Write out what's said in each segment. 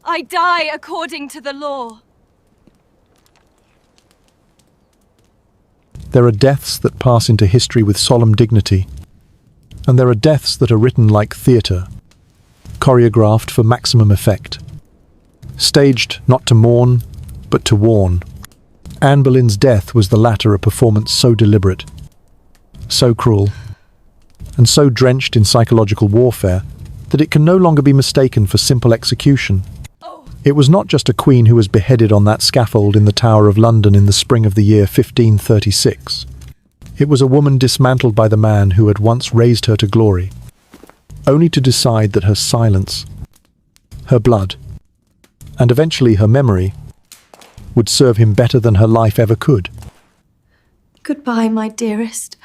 I die according to the law. There are deaths that pass into history with solemn dignity, and there are deaths that are written like theatre, choreographed for maximum effect, staged not to mourn, but to warn. Anne Boleyn's death was the latter, a performance so deliberate, so cruel, and so drenched in psychological warfare that it can no longer be mistaken for simple execution. It was not just a queen who was beheaded on that scaffold in the Tower of London in the spring of the year 1536. It was a woman dismantled by the man who had once raised her to glory, only to decide that her silence, her blood, and eventually her memory would serve him better than her life ever could. Goodbye, my dearest.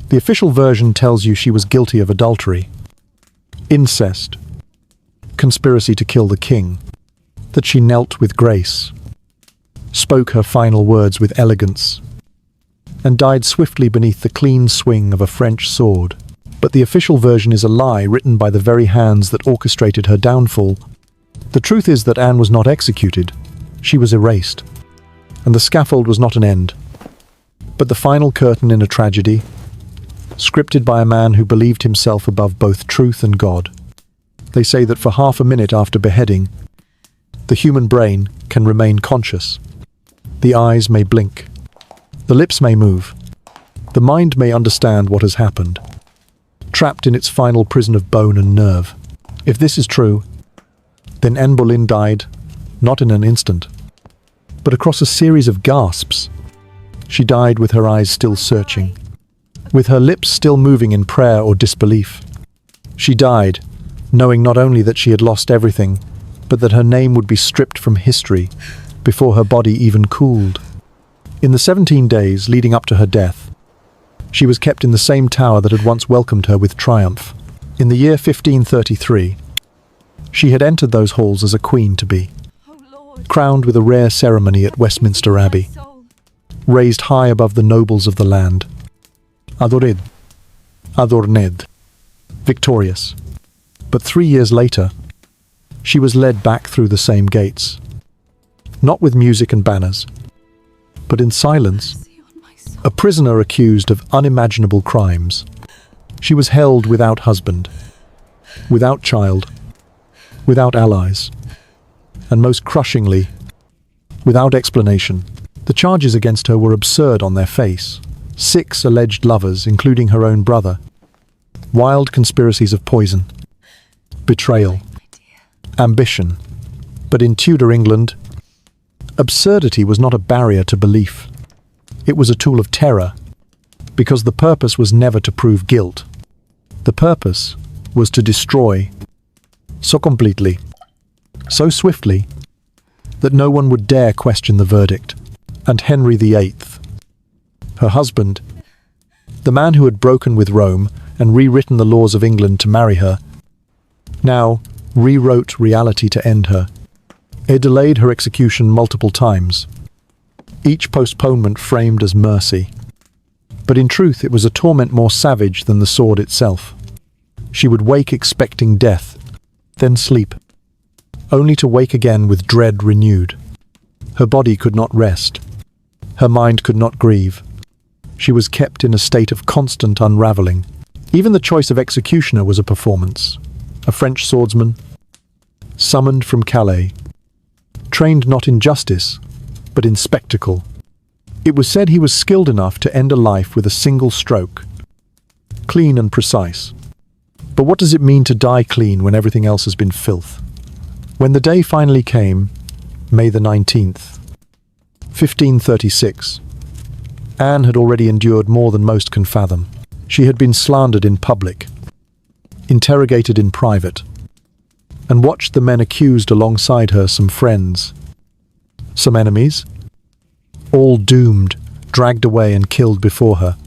The official version tells you she was guilty of adultery, incest, conspiracy to kill the king, that she knelt with grace, spoke her final words with elegance, and died swiftly beneath the clean swing of a French sword. But the official version is a lie written by the very hands that orchestrated her downfall. The truth is that Anne was not executed, she was erased, and the scaffold was not an end, but the final curtain in a tragedy, scripted by a man who believed himself above both truth and God. They say that for half a minute after beheading, the human brain can remain conscious. The eyes may blink, the lips may move, the mind may understand what has happened, trapped in its final prison of bone and nerve. If this is true, then Anne Boleyn died, not in an instant, but across a series of gasps. She died with her eyes still searching, with her lips still moving in prayer or disbelief. She died, knowing not only that she had lost everything, but that her name would be stripped from history before her body even cooled. In the 17 days leading up to her death, she was kept in the same tower that had once welcomed her with triumph. In the year 1533, she had entered those halls as a queen-to-be, crowned with a rare ceremony at Westminster Abbey, raised high above the nobles of the land. Adored, adorned, victorious. But 3 years later, she was led back through the same gates, not with music and banners, but in silence, a prisoner accused of unimaginable crimes. She was held without husband, without child, without allies, and most crushingly, without explanation. The charges against her were absurd on their face. 6 alleged lovers, including her own brother. Wild conspiracies of poison, betrayal, ambition. But in Tudor England, absurdity was not a barrier to belief. It was a tool of terror, because the purpose was never to prove guilt. The purpose was to destroy, so completely, so swiftly, that no one would dare question the verdict. And Henry VIII, her husband, the man who had broken with Rome and rewritten the laws of England to marry her, now rewrote reality to end her. It delayed her execution multiple times, each postponement framed as mercy. But in truth it was a torment more savage than the sword itself. She would wake expecting death, then sleep, only to wake again with dread renewed. Her body could not rest. Her mind could not grieve. She was kept in a state of constant unraveling. Even the choice of executioner was a performance. A French swordsman, summoned from Calais, trained not in justice, but in spectacle. It was said he was skilled enough to end a life with a single stroke, clean and precise. But what does it mean to die clean when everything else has been filth? When the day finally came, May the 19th, 1536, Anne had already endured more than most can fathom. She had been slandered in public, interrogated in private, and watched the men accused alongside her, some friends, some enemies, all doomed, dragged away and killed before her.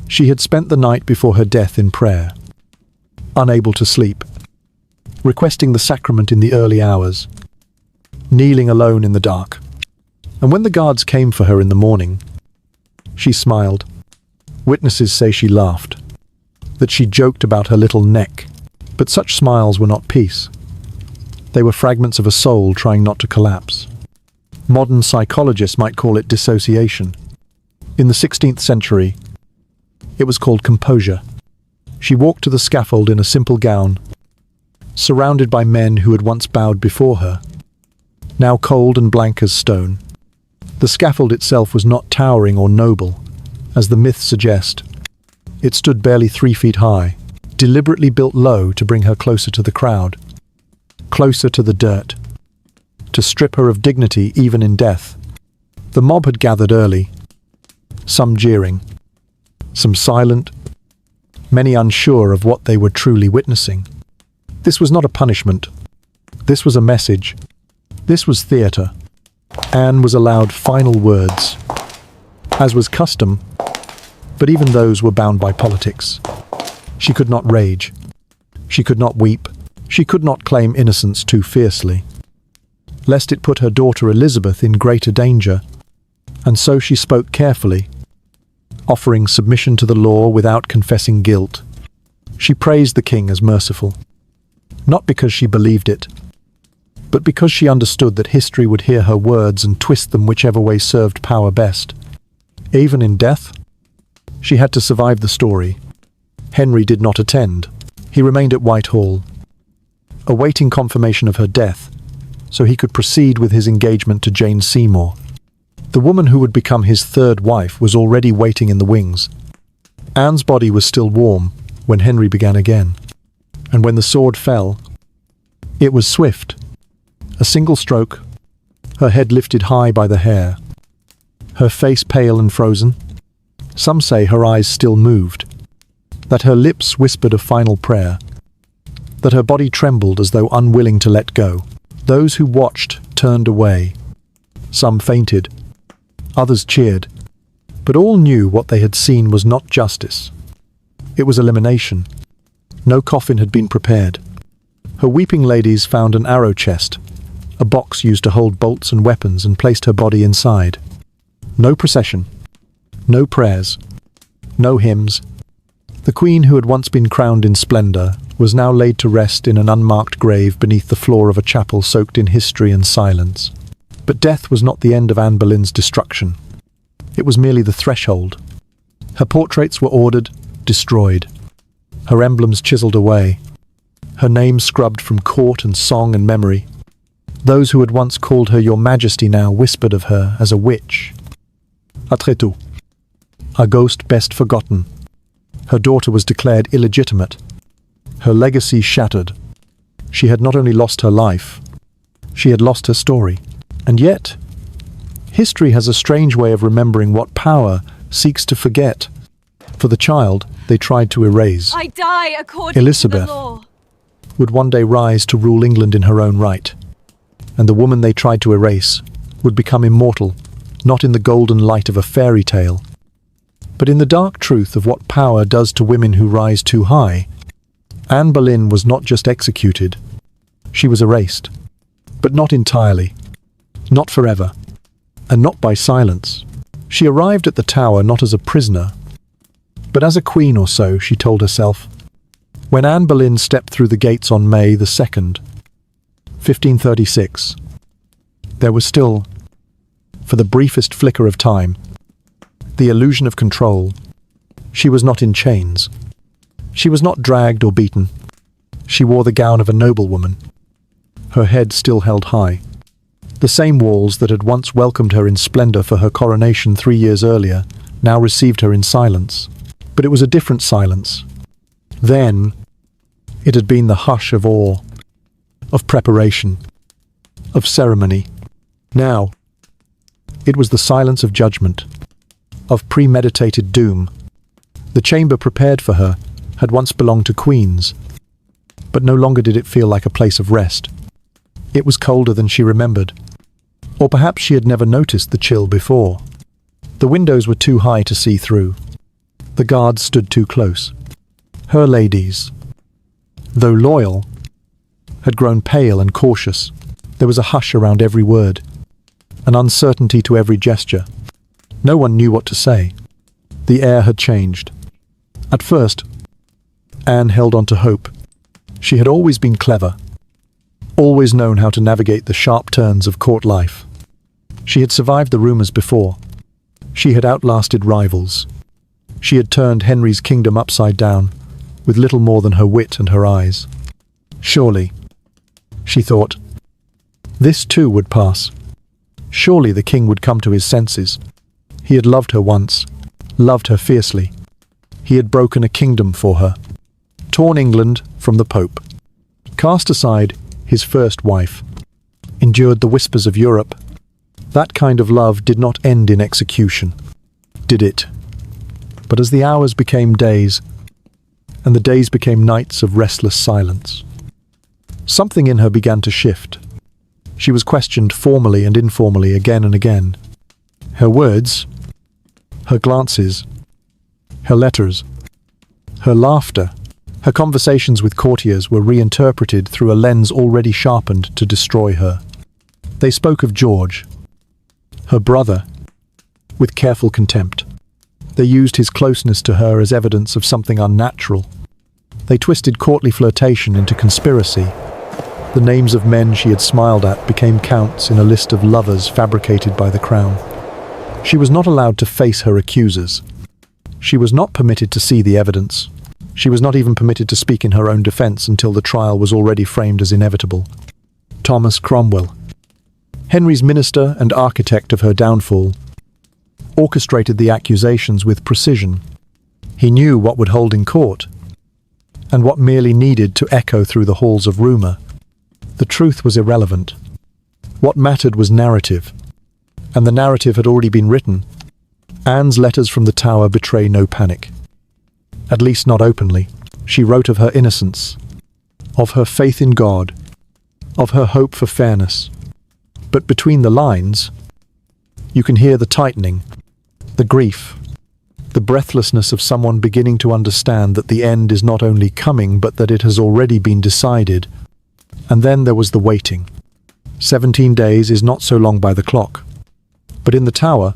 She had spent the night before her death in prayer, unable to sleep, requesting the sacrament in the early hours, kneeling alone in the dark. And when the guards came for her in the morning, she smiled. Witnesses say she laughed, that she joked about her little neck. But such smiles were not peace. They were fragments of a soul trying not to collapse. Modern psychologists might call it dissociation. In the 16th century, it was called composure. She walked to the scaffold in a simple gown, surrounded by men who had once bowed before her, now cold and blank as stone. The scaffold itself was not towering or noble, as the myths suggest. It stood barely 3 feet high, deliberately built low to bring her closer to the crowd, closer to the dirt, to strip her of dignity even in death. The mob had gathered early, some jeering, some silent, many unsure of what they were truly witnessing. This was not a punishment. This was a message. This was theatre. Anne was allowed final words, as was custom, but even those were bound by politics. She could not rage. She could not weep. She could not claim innocence too fiercely, lest it put her daughter Elizabeth in greater danger, and so she spoke carefully, offering submission to the law without confessing guilt. She praised the king as merciful, not because she believed it, but because she understood that history would hear her words and twist them whichever way served power best. Even in death, she had to survive the story. Henry did not attend. He remained at Whitehall, awaiting confirmation of her death, so he could proceed with his engagement to Jane Seymour. The woman who would become his third wife was already waiting in the wings. Anne's body was still warm when Henry began again, and when the sword fell, it was swift. A single stroke, her head lifted high by the hair, her face pale and frozen. Some say her eyes still moved, that her lips whispered a final prayer, that her body trembled as though unwilling to let go. Those who watched turned away. Some fainted, others cheered, but all knew what they had seen was not justice. It was elimination. No coffin had been prepared. Her weeping ladies found an arrow chest, a box used to hold bolts and weapons, and placed her body inside. No procession, no prayers, no hymns. The queen, who had once been crowned in splendor, was now laid to rest in an unmarked grave beneath the floor of a chapel soaked in history and silence. But death was not the end of Anne Boleyn's destruction. It was merely the threshold. Her portraits were ordered, destroyed, her emblems chiseled away, her name scrubbed from court and song and memory. Those who had once called her Your Majesty now whispered of her as a witch. Après tout, a ghost best forgotten. Her daughter was declared illegitimate, her legacy shattered. She had not only lost her life, she had lost her story. And yet, history has a strange way of remembering what power seeks to forget. For the child they tried to erase, I die according Elizabeth, to the law. would one day rise to rule England in her own right. And the woman they tried to erase would become immortal, not in the golden light of a fairy tale, but in the dark truth of what power does to women who rise too high. Anne Boleyn was not just executed, she was erased. But not entirely, not forever, and not by silence. She arrived at the Tower not as a prisoner, but as a queen, or so she told herself. When Anne Boleyn stepped through the gates on May the 2nd, 1536, there was still, for the briefest flicker of time, the illusion of control. She was not in chains. She was not dragged or beaten. She wore the gown of a noblewoman, her head still held high. The same walls that had once welcomed her in splendor for her coronation 3 years earlier now received her in silence. But it was a different silence. Then, it had been the hush of awe, of preparation, of ceremony. Now, it was the silence of judgment, of premeditated doom. The chamber prepared for her had once belonged to queens, but no longer did it feel like a place of rest. It was colder than she remembered, or perhaps she had never noticed the chill before. The windows were too high to see through. The guards stood too close. Her ladies, though loyal, had grown pale and cautious. There was a hush around every word, an uncertainty to every gesture. No one knew what to say. The air had changed. At first, Anne held on to hope. She had always been clever, always known how to navigate the sharp turns of court life. She had survived the rumors before. She had outlasted rivals. She had turned Henry's kingdom upside down, with little more than her wit and her eyes. Surely, she thought, this too would pass. Surely the king would come to his senses. He had loved her once, loved her fiercely. He had broken a kingdom for her, torn England from the Pope, cast aside his first wife, endured the whispers of Europe. That kind of love did not end in execution, did it? But as the hours became days, and the days became nights of restless silence, something in her began to shift. She was questioned formally and informally again and again. Her words, her glances, her letters, her laughter, her conversations with courtiers were reinterpreted through a lens already sharpened to destroy her. They spoke of George, her brother, with careful contempt. They used his closeness to her as evidence of something unnatural. They twisted courtly flirtation into conspiracy. The names of men she had smiled at became counts in a list of lovers fabricated by the crown. She was not allowed to face her accusers. She was not permitted to see the evidence. She was not even permitted to speak in her own defense until the trial was already framed as inevitable. Thomas Cromwell, Henry's minister and architect of her downfall, orchestrated the accusations with precision. He knew what would hold in court, and what merely needed to echo through the halls of rumour. The truth was irrelevant. What mattered was narrative, and the narrative had already been written. Anne's letters from the Tower betray no panic. At least not openly. She wrote of her innocence, of her faith in God, of her hope for fairness. But between the lines, you can hear the tightening, the grief, the breathlessness of someone beginning to understand that the end is not only coming but that it has already been decided. And then there was the waiting. 17 days is not so long by the clock. But in the Tower,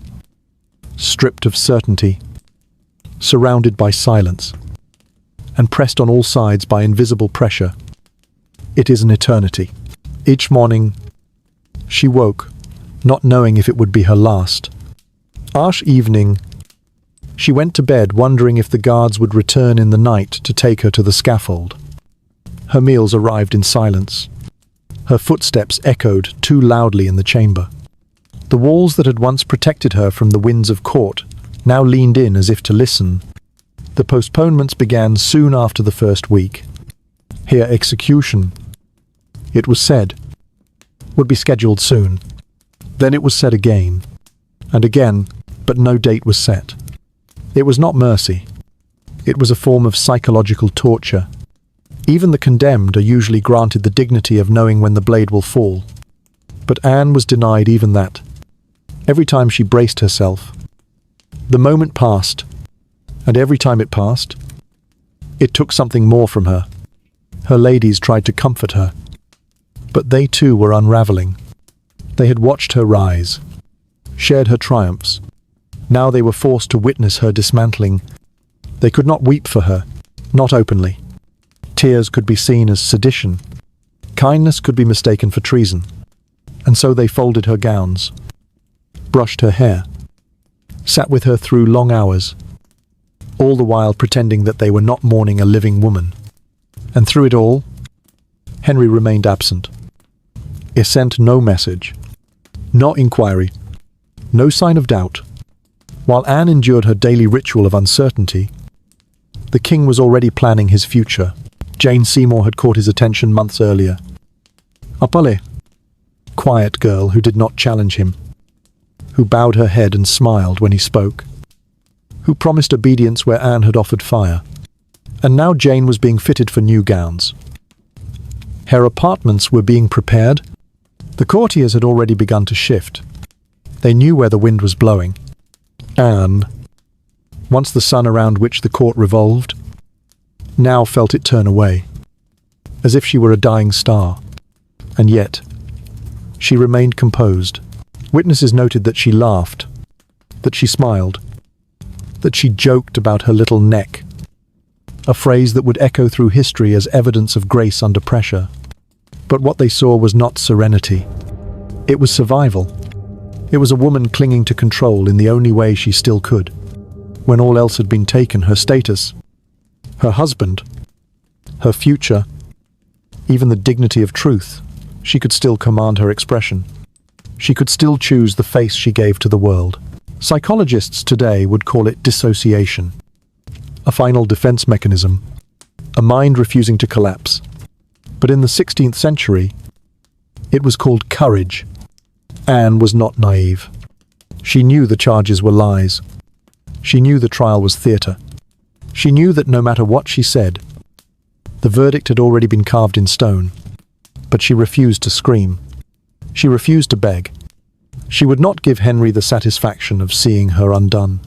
stripped of certainty, surrounded by silence, and pressed on all sides by invisible pressure, it is an eternity. Each morning, she woke, not knowing if it would be her last. Each evening, she went to bed wondering if the guards would return in the night to take her to the scaffold. Her meals arrived in silence. Her footsteps echoed too loudly in the chamber. The walls that had once protected her from the winds of court now leaned in as if to listen. The postponements began soon after the first week. Her execution, it was said, would be scheduled soon. Then it was said again, and again, but no date was set. It was not mercy. It was a form of psychological torture. Even the condemned are usually granted the dignity of knowing when the blade will fall. But Anne was denied even that. Every time she braced herself, the moment passed, and every time it passed, it took something more from her. Her ladies tried to comfort her, but they too were unraveling. They had watched her rise, shared her triumphs. Now they were forced to witness her dismantling. They could not weep for her, not openly. Tears could be seen as sedition. Kindness could be mistaken for treason. And so they folded her gowns, brushed her hair, sat with her through long hours, all the while pretending that they were not mourning a living woman. And through it all, Henry remained absent. He sent no message, no inquiry, no sign of doubt. While Anne endured her daily ritual of uncertainty, the king was already planning his future. Jane Seymour had caught his attention months earlier. Apollo, quiet girl who did not challenge him, who bowed her head and smiled when he spoke, who promised obedience where Anne had offered fire. And now Jane was being fitted for new gowns. Her apartments were being prepared. The courtiers had already begun to shift. They knew where the wind was blowing. Anne, once the sun around which the court revolved, now felt it turn away, as if she were a dying star. And yet, she remained composed. Witnesses noted that she laughed, that she smiled, that she joked about her little neck. a phrase that would echo through history as evidence of grace under pressure. But what they saw was not serenity. It was survival. It was a woman clinging to control in the only way she still could. When all else had been taken, her status, her husband, her future, even the dignity of truth, she could still command her expression. She could still choose the face she gave to the world. Psychologists today would call it dissociation, a final defense mechanism, a mind refusing to collapse. But in the 16th century, it was called courage. Anne was not naive. She knew the charges were lies. She knew the trial was theatre. She knew that no matter what she said, the verdict had already been carved in stone. But she refused to scream. She refused to beg. She would not give Henry the satisfaction of seeing her undone.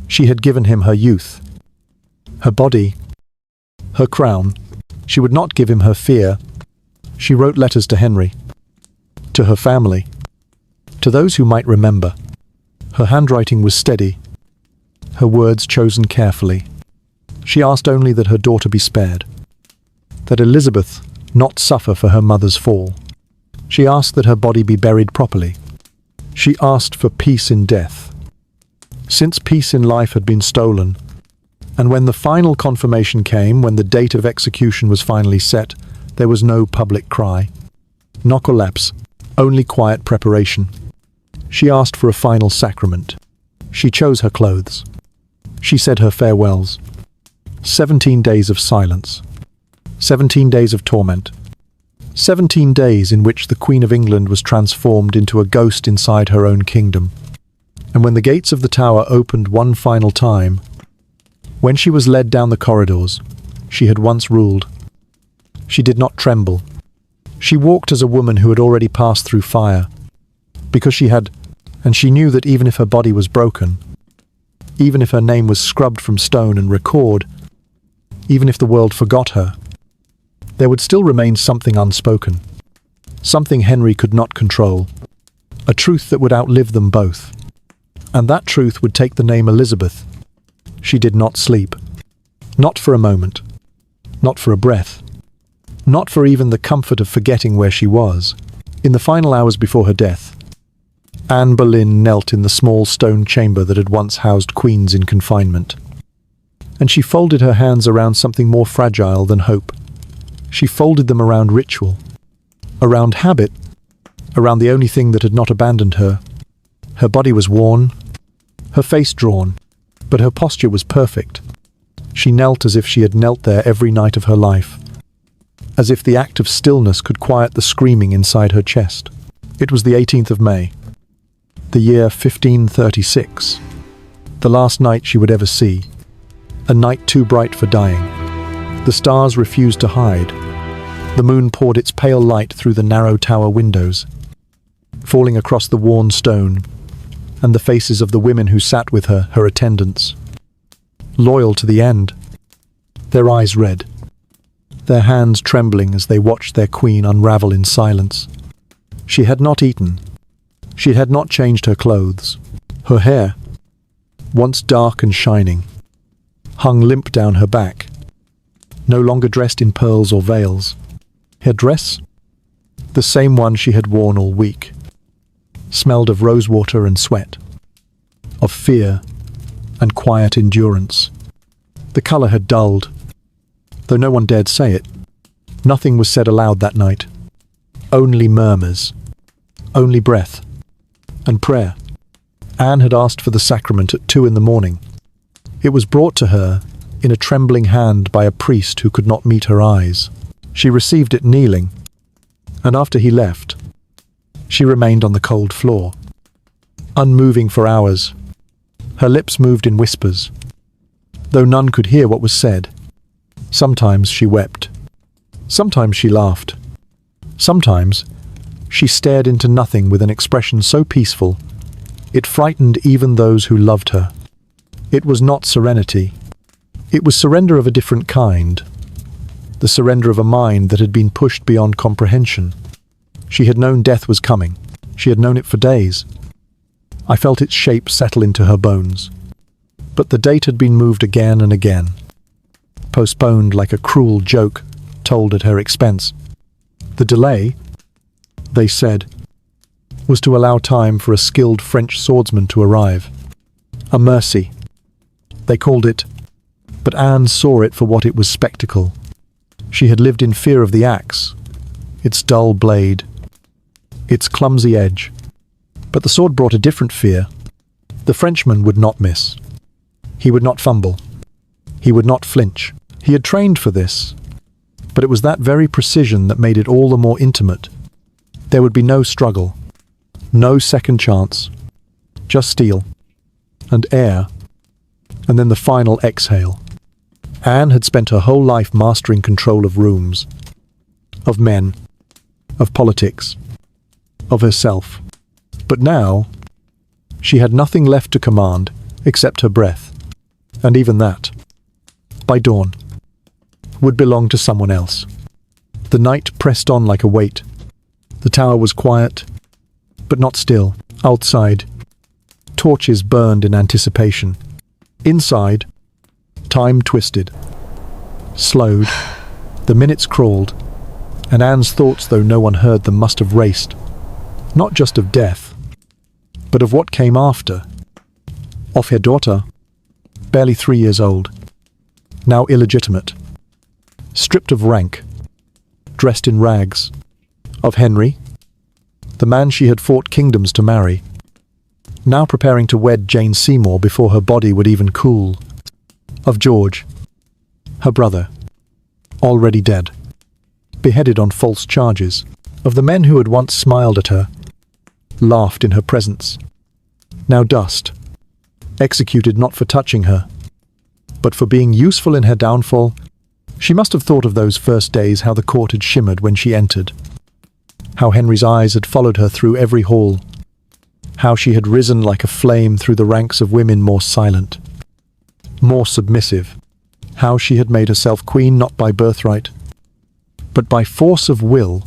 She had given him her youth, her body, her crown. She would not give him her fear. She wrote letters to Henry, to her family, to those who might remember. Her handwriting was steady, her words chosen carefully. She asked only that her daughter be spared, that Elizabeth not suffer for her mother's fall. She asked that her body be buried properly. She asked for peace in death. Since peace in life had been stolen, and when the final confirmation came, when the date of execution was finally set, there was no public cry, no collapse, only quiet preparation. She asked for a final sacrament. She chose her clothes. She said her farewells. 17 days of silence. 17 days of torment. 17 days in which the Queen of England was transformed into a ghost inside her own kingdom. And when the gates of the Tower opened one final time, when she was led down the corridors she had once ruled, she did not tremble. She walked as a woman who had already passed through fire, because she had, and she knew that even if her body was broken, even if her name was scrubbed from stone and record, even if the world forgot her, there would still remain something unspoken, something Henry could not control, a truth that would outlive them both. And that truth would take the name Elizabeth. She did not sleep. Not for a moment. Not for a breath. Not for even the comfort of forgetting where she was. In the final hours before her death, Anne Boleyn knelt in the small stone chamber that had once housed queens in confinement. And she folded her hands around something more fragile than hope. She folded them around ritual, around habit, around the only thing that had not abandoned her. Her body was worn, her face drawn, but her posture was perfect. She knelt as if she had knelt there every night of her life, as if the act of stillness could quiet the screaming inside her chest. It was the 18th of May, the year 1536, the last night she would ever see, a night too bright for dying. The stars refused to hide. The moon poured its pale light through the narrow tower windows, falling across the worn stone, and the faces of the women who sat with her, her attendants, loyal to the end, their eyes red, their hands trembling as they watched their queen unravel in silence. She had not eaten. She had not changed her clothes. Her hair, once dark and shining, hung limp down her back, no longer dressed in pearls or veils. Her dress, the same one she had worn all week, smelled of rosewater and sweat, of fear and quiet endurance. The colour had dulled, though no one dared say it. Nothing was said aloud that night. Only murmurs, only breath, and prayer. Anne had asked for the sacrament at 2 a.m. It was brought to her in a trembling hand by a priest who could not meet her eyes. She received it kneeling, and after he left, she remained on the cold floor, unmoving for hours. Her lips moved in whispers, though none could hear what was said. Sometimes she wept. Sometimes she laughed. Sometimes she stared into nothing with an expression so peaceful, it frightened even those who loved her. It was not serenity. It was surrender of a different kind, the surrender of a mind that had been pushed beyond comprehension. She had known death was coming. She had known it for days. I felt its shape settle into her bones. But the date had been moved again and again. postponed like a cruel joke told at her expense. The delay, they said, was to allow time for a skilled French swordsman to arrive. A mercy, they called it, but Anne saw it for what it was: spectacle. She had lived in fear of the axe, its dull blade, its clumsy edge. But the sword brought a different fear. The Frenchman would not miss. He would not fumble. He would not flinch. He had trained for this, but it was that very precision that made it all the more intimate. There would be no struggle, no second chance, just steel and air, and then the final exhale. Anne had spent her whole life mastering control of rooms, of men, of politics, of herself. But now, she had nothing left to command except her breath, and even that, by dawn, would belong to someone else. The night pressed on like a weight. The tower was quiet, but not still. Outside, torches burned in anticipation. Inside, time twisted, slowed, the minutes crawled, and Anne's thoughts, though no one heard them, must have raced, not just of death, but of what came after. Of her daughter, barely 3 years old, now illegitimate, stripped of rank, dressed in rags. Of Henry, the man she had fought kingdoms to marry, now preparing to wed Jane Seymour before her body would even cool. Of George, her brother, already dead, beheaded on false charges. Of the men who had once smiled at her, laughed in her presence, now dust, executed not for touching her, but for being useful in her downfall. She must have thought of those first days, how the court had shimmered when she entered, how Henry's eyes had followed her through every hall, how she had risen like a flame through the ranks of women more silent, more submissive, how she had made herself queen not by birthright, but by force of will.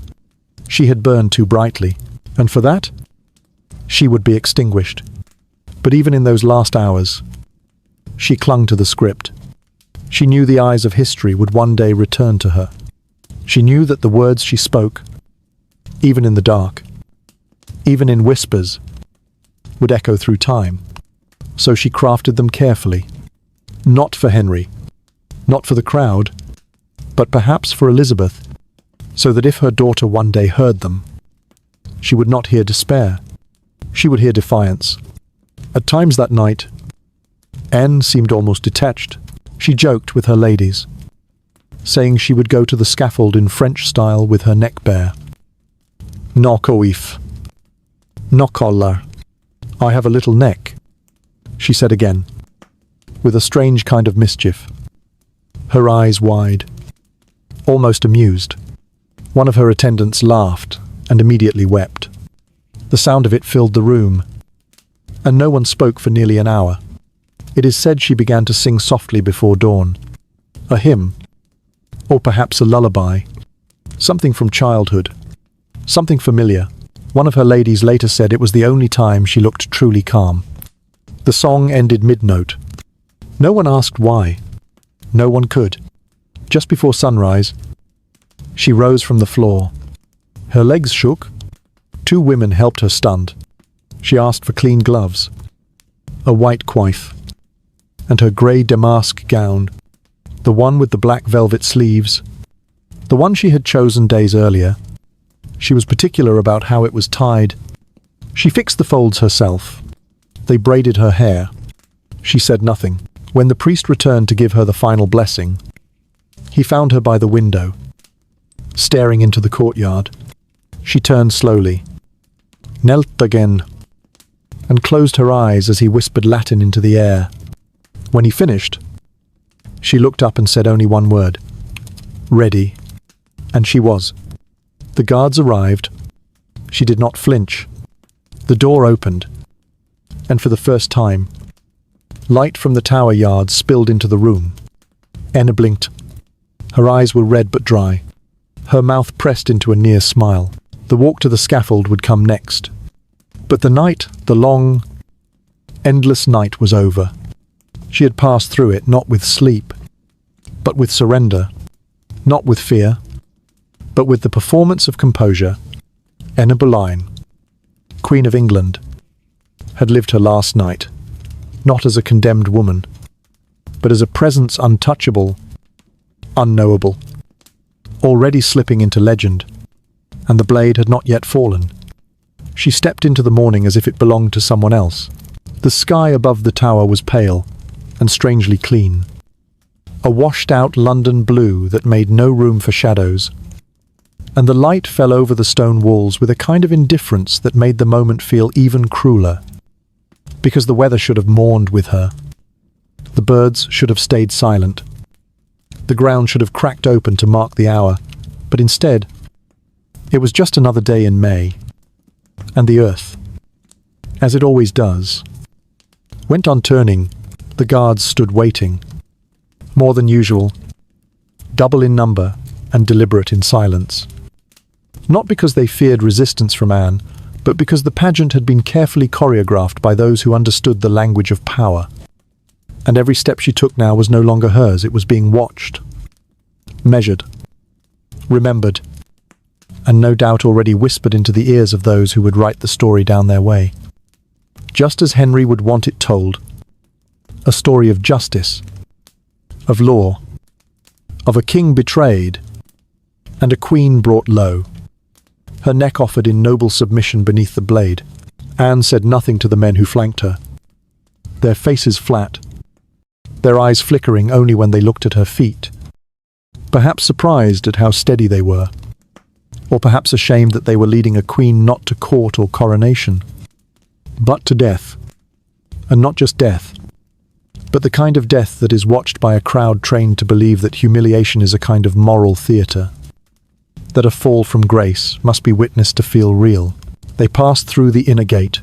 She had burned too brightly, and for that, she would be extinguished. But even in those last hours, she clung to the script. She knew the eyes of history would one day return to her. She knew that the words she spoke, even in the dark, even in whispers, would echo through time. So she crafted them carefully, not for Henry, not for the crowd, but perhaps for Elizabeth, so that if her daughter one day heard them, she would not hear despair. She would hear defiance. At times that night, Anne seemed almost detached. She joked with her ladies, saying she would go to the scaffold in French style with her neck bare. No coif, no collar. I have a little neck, she said again, with a strange kind of mischief, her eyes wide, almost amused. One of her attendants laughed and immediately wept. The sound of it filled the room, and no one spoke for nearly an hour. It is said she began to sing softly before dawn, a hymn, or perhaps a lullaby, something from childhood, something familiar. One of her ladies later said it was the only time she looked truly calm. The song ended mid-note. No one asked why. No one could. Just before sunrise, she rose from the floor. Her legs shook. 2 women helped her stunned. She asked for clean gloves, a white coif, and her grey damask gown, the one with the black velvet sleeves, the one she had chosen days earlier. She was particular about how it was tied. She fixed the folds herself. They braided her hair. She said nothing. When the priest returned to give her the final blessing, he found her by the window, staring into the courtyard. She turned slowly, knelt again, and closed her eyes as he whispered Latin into the air. When he finished, she looked up and said only one word: ready. And she was. The guards arrived. She did not flinch. The door opened, and for the first time, light from the tower yard spilled into the room. Anne blinked. Her eyes were red but dry. Her mouth pressed into a near smile. The walk to the scaffold would come next. But the night, the long, endless night, was over. She had passed through it not with sleep, but with surrender, not with fear, but with the performance of composure. Anne Boleyn, Queen of England, had lived her last night, not as a condemned woman, but as a presence untouchable, unknowable, already slipping into legend, and the blade had not yet fallen. She stepped into the morning as if it belonged to someone else. The sky above the tower was pale and strangely clean, a washed-out London blue that made no room for shadows, and the light fell over the stone walls with a kind of indifference that made the moment feel even crueler, because the weather should have mourned with her. The birds should have stayed silent. The ground should have cracked open to mark the hour, but instead, it was just another day in May, and the earth, as it always does, went on turning. The guards stood waiting, more than usual, double in number and deliberate in silence. Not because they feared resistance from Anne, but because the pageant had been carefully choreographed by those who understood the language of power. And every step she took now was no longer hers, it was being watched, measured, remembered, and no doubt already whispered into the ears of those who would write the story down their way. Just as Henry would want it told, a story of justice, of law, of a king betrayed, and a queen brought low, her neck offered in noble submission beneath the blade. Anne said nothing to the men who flanked her, their faces flat, their eyes flickering only when they looked at her feet, perhaps surprised at how steady they were, or perhaps ashamed that they were leading a queen not to court or coronation, but to death. And not just death, but the kind of death that is watched by a crowd trained to believe that humiliation is a kind of moral theatre, that a fall from grace must be witnessed to feel real. They passed through the inner gate,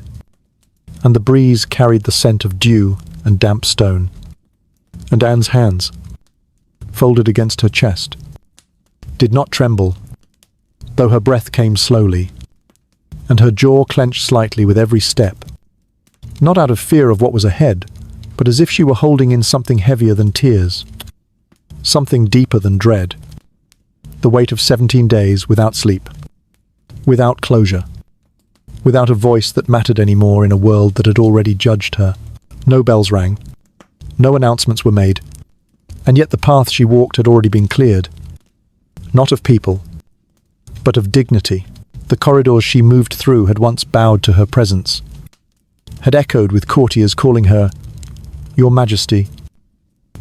and the breeze carried the scent of dew and damp stone, and Anne's hands, folded against her chest, did not tremble, though her breath came slowly, and her jaw clenched slightly with every step, not out of fear of what was ahead, but as if she were holding in something heavier than tears, something deeper than dread. The weight of 17 days without sleep, without closure, without a voice that mattered anymore in a world that had already judged her. No bells rang, no announcements were made, and yet the path she walked had already been cleared, not of people, but of dignity. The corridors she moved through had once bowed to her presence, had echoed with courtiers calling her "Your Majesty,"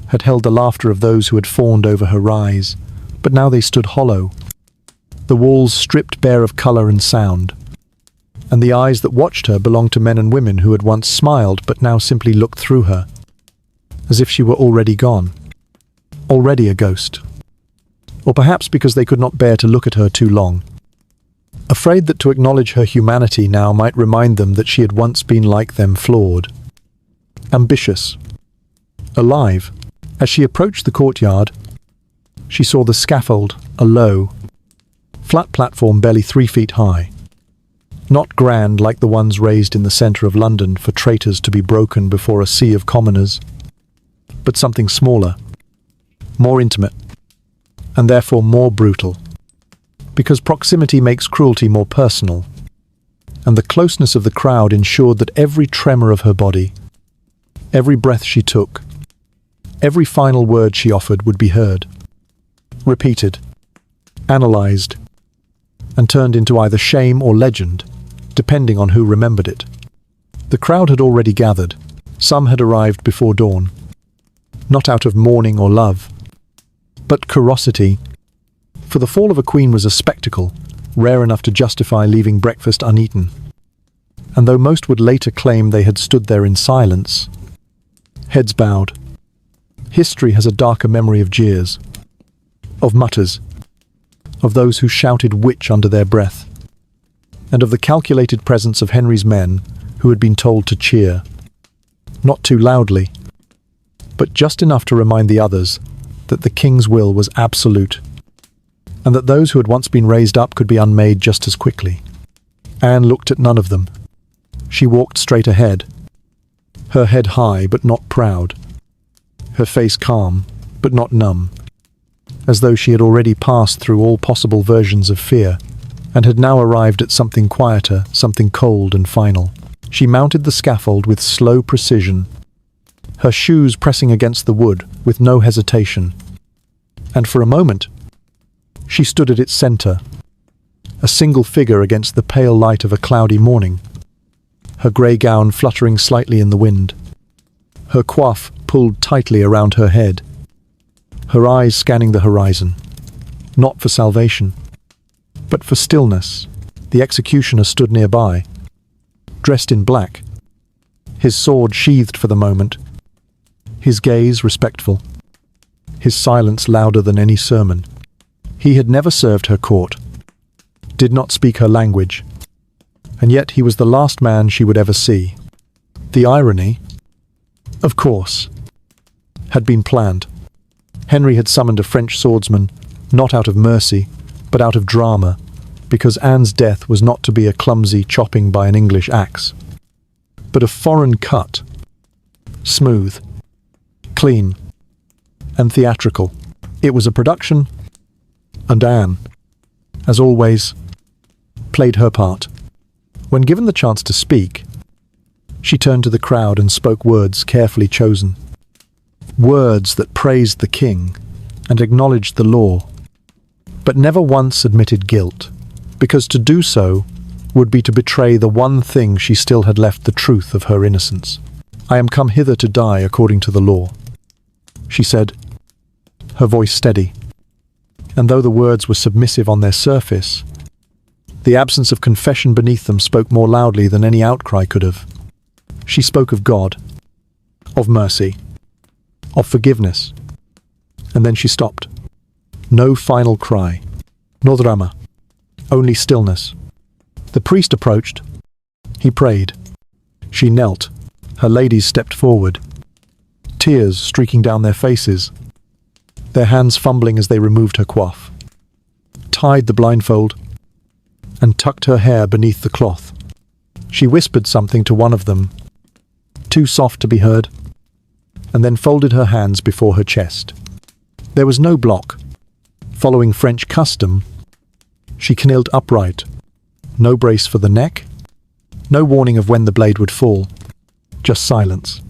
had held the laughter of those who had fawned over her rise, but now they stood hollow, the walls stripped bare of colour and sound, and the eyes that watched her belonged to men and women who had once smiled but now simply looked through her, as if she were already gone, already a ghost, or perhaps because they could not bear to look at her too long, afraid that to acknowledge her humanity now might remind them that she had once been like them, flawed, ambitious, alive. As she approached the courtyard, she saw the scaffold, a low, flat platform barely 3 feet high, not grand like the ones raised in the centre of London for traitors to be broken before a sea of commoners, but something smaller, more intimate, and therefore more brutal, because proximity makes cruelty more personal, and the closeness of the crowd ensured that every tremor of her body, every breath she took, every final word she offered would be heard, repeated, analysed, and turned into either shame or legend, depending on who remembered it. The crowd had already gathered. Some had arrived before dawn, not out of mourning or love, but curiosity, for the fall of a queen was a spectacle, rare enough to justify leaving breakfast uneaten. And though most would later claim they had stood there in silence, heads bowed, history has a darker memory of jeers, of mutters, of those who shouted witch under their breath, and of the calculated presence of Henry's men who had been told to cheer, not too loudly, but just enough to remind the others that the king's will was absolute, and that those who had once been raised up could be unmade just as quickly. Anne looked at none of them. She walked straight ahead, her head high but not proud, her face calm but not numb. as though she had already passed through all possible versions of fear, and had now arrived at something quieter, something cold and final. She mounted the scaffold with slow precision, her shoes pressing against the wood with no hesitation. And for a moment, she stood at its center, a single figure against the pale light of a cloudy morning, her grey gown fluttering slightly in the wind, her coif pulled tightly around her head, her eyes scanning the horizon, not for salvation, but for stillness. The executioner stood nearby, dressed in black, his sword sheathed for the moment, his gaze respectful, his silence louder than any sermon. He had never served her court, did not speak her language, and yet he was the last man she would ever see. The irony, of course, had been planned. Henry had summoned a French swordsman, not out of mercy, but out of drama, because Anne's death was not to be a clumsy chopping by an English axe, but a foreign cut, smooth, clean, and theatrical. It was a production, and Anne, as always, played her part. When given the chance to speak, she turned to the crowd and spoke words carefully chosen. Words that praised the king and acknowledged the law, but never once admitted guilt, because to do so would be to betray the one thing she still had left, the truth of her innocence. "I am come hither to die according to the law," she said, her voice steady. And though the words were submissive on their surface, the absence of confession beneath them spoke more loudly than any outcry could have. She spoke of God, of mercy, of forgiveness, and then she stopped. No final cry, no drama, only stillness. The priest approached. He prayed. She knelt. Her ladies stepped forward, tears streaking down their faces, their hands fumbling as they removed her coif, tied the blindfold, and tucked her hair beneath the cloth. She whispered something to one of them, too soft to be heard, and then folded her hands before her chest. There was no block. Following French custom, she knelt upright, no brace for the neck, no warning of when the blade would fall, just silence,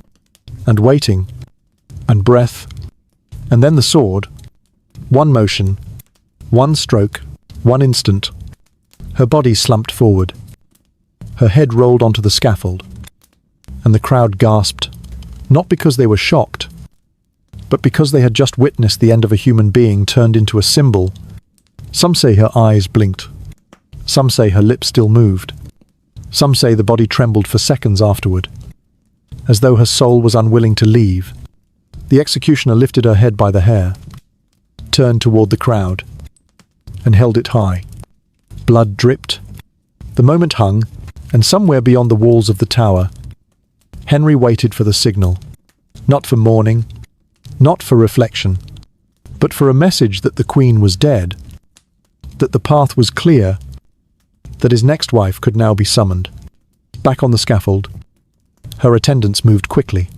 and waiting, and breath, and then the sword. One motion, one stroke, one instant. Her body slumped forward. Her head rolled onto the scaffold, and the crowd gasped, not because they were shocked, but because they had just witnessed the end of a human being turned into a symbol. Some say her eyes blinked. Some say her lips still moved. Some say the body trembled for seconds afterward, as though her soul was unwilling to leave. The executioner lifted her head by the hair, turned toward the crowd, and held it high. Blood dripped. The moment hung, and somewhere beyond the walls of the tower, Henry waited for the signal, not for mourning, not for reflection, but for a message that the Queen was dead, that the path was clear, that his next wife could now be summoned. Back on the scaffold, her attendants moved quickly,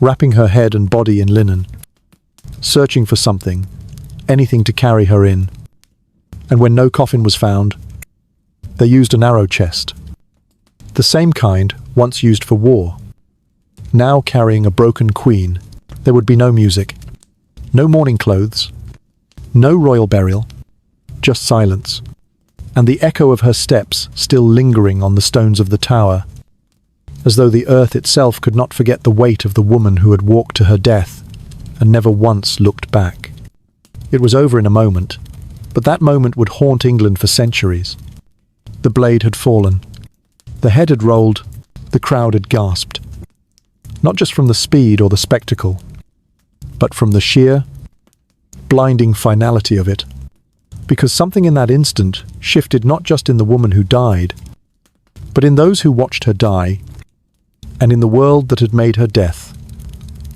wrapping her head and body in linen, searching for something, anything to carry her in. And when no coffin was found, they used a narrow chest, the same kind once used for war. Now carrying a broken queen, there would be no music, no mourning clothes, no royal burial, just silence, and the echo of her steps still lingering on the stones of the tower, as though the earth itself could not forget the weight of the woman who had walked to her death and never once looked back. It was over in a moment, but that moment would haunt England for centuries. The blade had fallen. The head had rolled. The crowd had gasped. Not just from the speed or the spectacle, but from the sheer, blinding finality of it. Because something in that instant shifted not just in the woman who died, but in those who watched her die, and in the world that had made her death.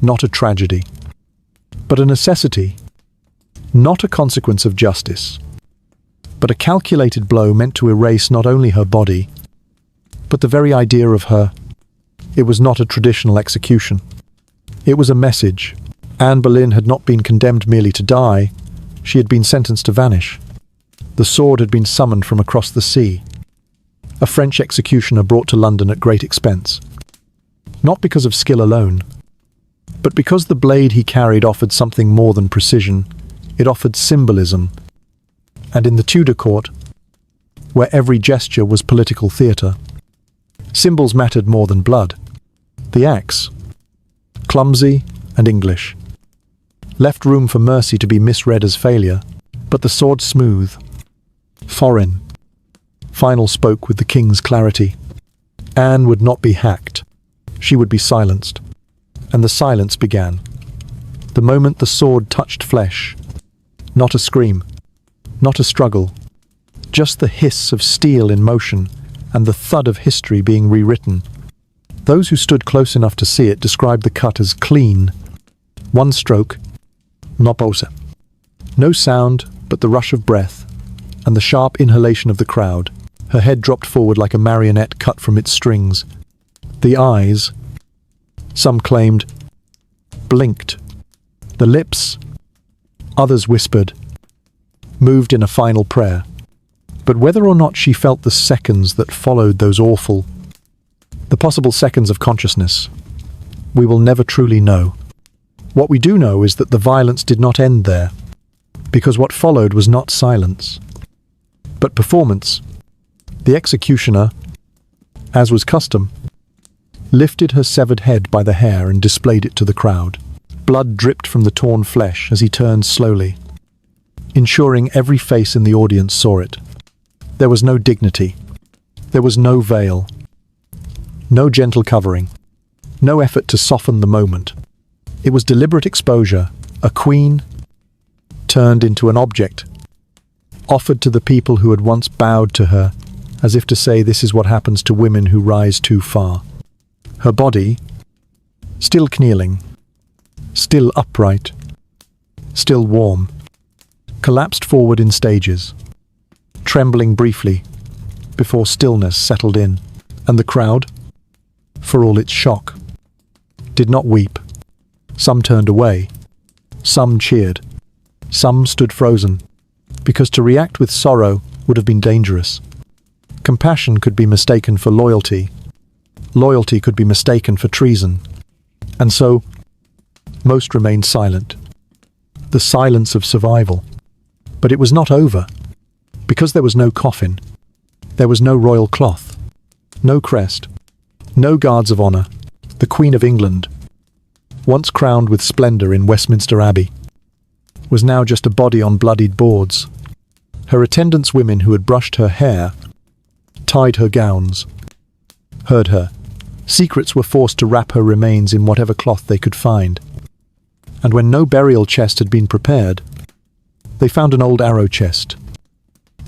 Not a tragedy, but a necessity. Not a consequence of justice, but a calculated blow meant to erase not only her body, but the very idea of her. It was not a traditional execution. It was a message. Anne Boleyn had not been condemned merely to die, She had been sentenced to vanish. The sword had been summoned from across the sea. A French executioner brought to London at great expense. Not because of skill alone, but because the blade he carried offered something more than precision. It offered symbolism. And in the Tudor court, where every gesture was political theatre, symbols mattered more than blood. The axe, clumsy and English, left room for mercy to be misread as failure, but the sword smooth, foreign, final spoke with the king's clarity. Anne would not be hacked. She would be silenced. And the silence began. The moment the sword touched flesh, not a scream, not a struggle, just the hiss of steel in motion and the thud of history being rewritten. Those who stood close enough to see it described the cut as clean. One stroke, no pause. No sound but the rush of breath and the sharp inhalation of the crowd. Her head dropped forward like a marionette cut from its strings. The eyes, some claimed, blinked. The lips, others whispered, moved in a final prayer. But whether or not she felt the seconds that followed those awful, the possible seconds of consciousness, we will never truly know. What we do know is that the violence did not end there, because what followed was not silence, but performance. The executioner, as was custom, lifted her severed head by the hair and displayed it to the crowd. Blood dripped from the torn flesh as he turned slowly, ensuring every face in the audience saw it. There was no dignity. There was no veil. No gentle covering. No effort to soften the moment. It was deliberate exposure, a queen turned into an object, offered to the people who had once bowed to her, as if to say this is what happens to women who rise too far. Her body, still kneeling, still upright, still warm, collapsed forward in stages, trembling briefly before stillness settled in, and the crowd, for all its shock, did not weep. Some turned away, some cheered, some stood frozen, because to react with sorrow would have been dangerous. Compassion could be mistaken for loyalty. Loyalty could be mistaken for treason. And so, most remained silent. The silence of survival. But it was not over. Because there was no coffin. There was no royal cloth. No crest. No guards of honour. The Queen of England, once crowned with splendour in Westminster Abbey, was now just a body on bloodied boards. Her attendants women who had brushed her hair, tied her gowns, heard her. Secrets were forced to wrap her remains in whatever cloth they could find. And when no burial chest had been prepared, they found an old arrow chest,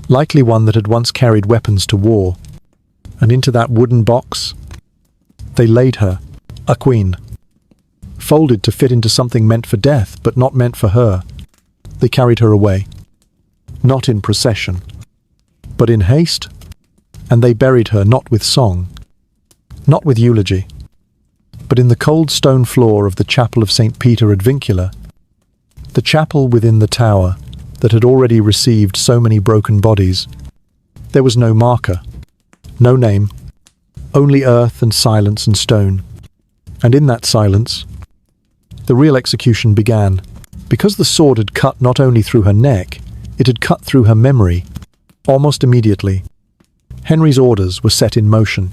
likely one that had once carried weapons to war, and into that wooden box they laid her, a queen, folded to fit into something meant for death but not meant for her. They carried her away, not in procession, but in haste, and they buried her not with song, not with eulogy, but in the cold stone floor of the chapel of St. Peter ad Vincula, the chapel within the tower that had already received so many broken bodies. There was no marker, no name, only earth and silence and stone. And in that silence, the real execution began. Because the sword had cut not only through her neck, it had cut through her memory. Almost immediately, Henry's orders were set in motion.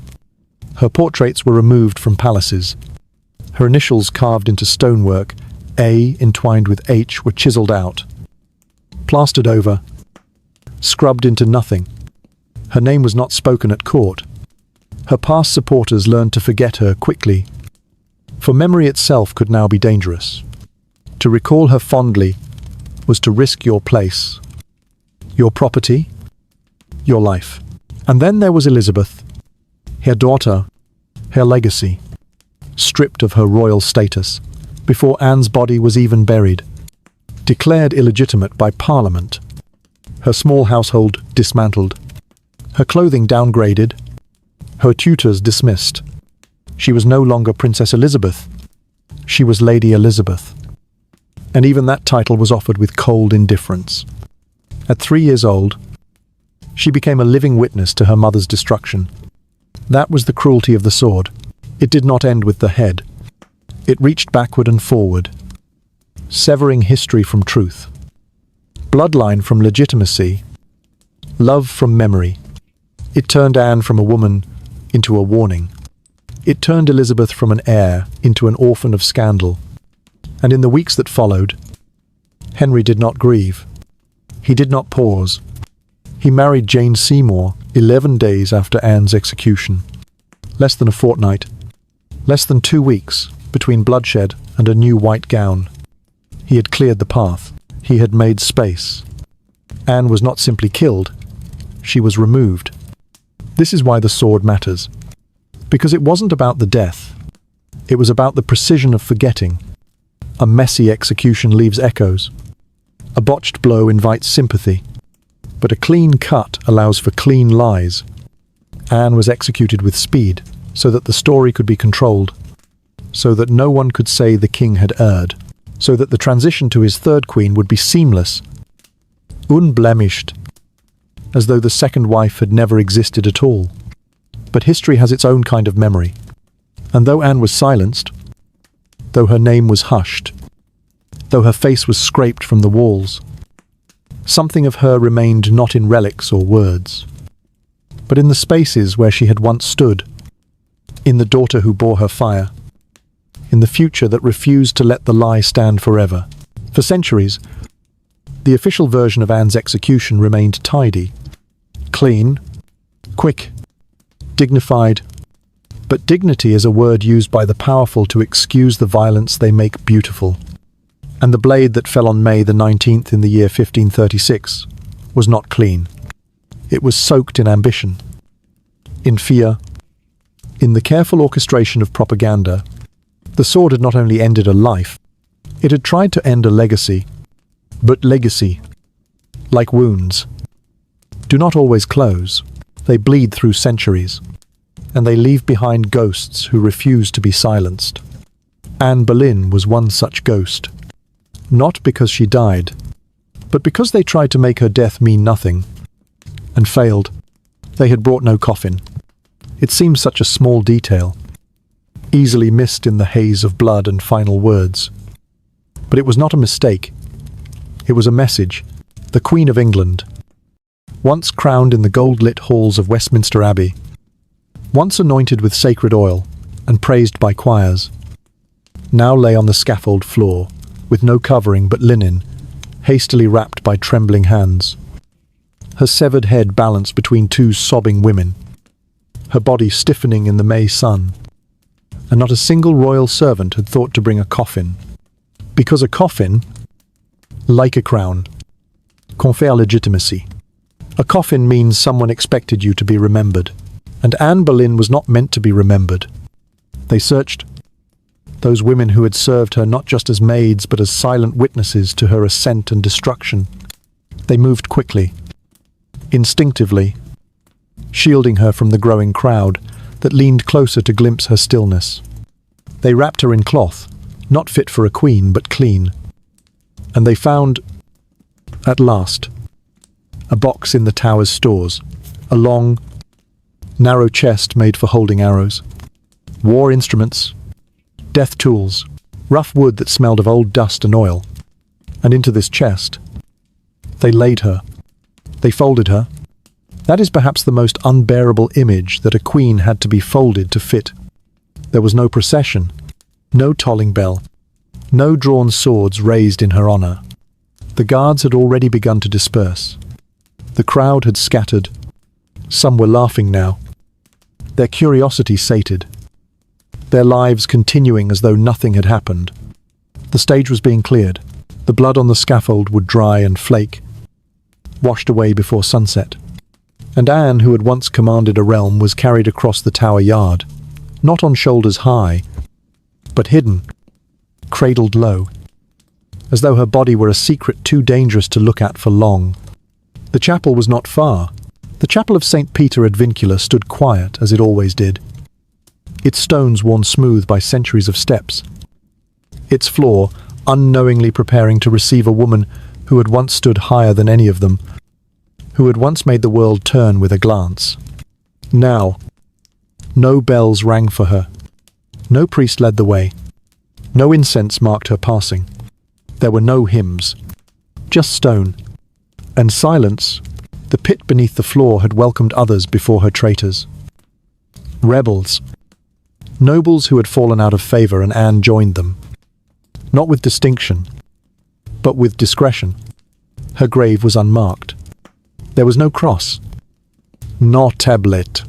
Her portraits were removed from palaces. Her initials carved into stonework, A entwined with H, were chiselled out, plastered over, scrubbed into nothing. Her name was not spoken at court. Her past supporters learned to forget her quickly, for memory itself could now be dangerous. To recall her fondly was to risk your place, your property, your life. And then there was Elizabeth, her daughter, her legacy, stripped of her royal status, before Anne's body was even buried, declared illegitimate by Parliament, her small household dismantled, her clothing downgraded, her tutors dismissed. She was no longer Princess Elizabeth. She was Lady Elizabeth. and even that title was offered with cold indifference. At 3 years old, she became a living witness to her mother's destruction. That was the cruelty of the sword. It did not end with the head. It reached backward and forward, severing history from truth, bloodline from legitimacy, love from memory. It turned Anne from a woman into a warning. It turned Elizabeth from an heir into an orphan of scandal. And in the weeks that followed, Henry did not grieve. He did not pause. He married Jane Seymour 11 days after Anne's execution. Less than a fortnight, less than 2 weeks between bloodshed and a new white gown. He had cleared the path. He had made space. Anne was not simply killed, she was removed. This is why the sword matters. Because it wasn't about the death. It was about the precision of forgetting. A messy execution leaves echoes. A botched blow invites sympathy. But a clean cut allows for clean lies. Anne was executed with speed, so that the story could be controlled, so that no one could say the king had erred, so that the transition to his third queen would be seamless, unblemished, as though the second wife had never existed at all. But history has its own kind of memory, and though Anne was silenced, though her name was hushed, though her face was scraped from the walls, something of her remained not in relics or words, but in the spaces where she had once stood, in the daughter who bore her fire, in the future that refused to let the lie stand forever. For centuries, the official version of Anne's execution remained tidy, clean, quick, dignified. But dignity is a word used by the powerful to excuse the violence they make beautiful. And the blade that fell on May the 19th in the year 1536 was not clean. It was soaked in ambition, in fear, in the careful orchestration of propaganda. The sword had not only ended a life, it had tried to end a legacy. But legacy, like wounds, do not always close. They bleed through centuries, and they leave behind ghosts who refuse to be silenced. Anne Boleyn was one such ghost. Not because she died, but because they tried to make her death mean nothing, and failed. They had brought no coffin. It seems such a small detail, easily missed in the haze of blood and final words. But it was not a mistake. It was a message. The Queen of England, once crowned in the gold-lit halls of Westminster Abbey, once anointed with sacred oil and praised by choirs, now lay on the scaffold floor, with no covering but linen, hastily wrapped by trembling hands. Her severed head balanced between two sobbing women, her body stiffening in the May sun, and not a single royal servant had thought to bring a coffin. Because a coffin, like a crown, confer legitimacy. A coffin means someone expected you to be remembered, and Anne Boleyn was not meant to be remembered. They searched. Those women who had served her not just as maids but as silent witnesses to her ascent and destruction. They moved quickly, instinctively, shielding her from the growing crowd that leaned closer to glimpse her stillness. They wrapped her in cloth, not fit for a queen but clean. And they found, at last, a box in the tower's stores, a long, narrow chest made for holding arrows, war instruments, death tools, rough wood that smelled of old dust and oil. And into this chest, they laid her. They folded her. That is perhaps the most unbearable image, that a queen had to be folded to fit. There was no procession, no tolling bell, no drawn swords raised in her honor. The guards had already begun to disperse. The crowd had scattered. Some were laughing now, their curiosity sated, their lives continuing as though nothing had happened. The stage was being cleared. The blood on the scaffold would dry and flake, washed away before sunset. And Anne, who had once commanded a realm, was carried across the tower yard, not on shoulders high, but hidden, cradled low, as though her body were a secret too dangerous to look at for long. The chapel was not far. The chapel of St. Peter ad Vincula stood quiet, as it always did, its stones worn smooth by centuries of steps, its floor unknowingly preparing to receive a woman who had once stood higher than any of them, who had once made the world turn with a glance. Now, no bells rang for her. No priest led the way. No incense marked her passing. There were no hymns. Just stone. And silence. The pit beneath the floor had welcomed others before her traitors. Rebels. Nobles who had fallen out of favour, and Anne joined them. Not with distinction, but with discretion. Her grave was unmarked. There was no cross. No tablet.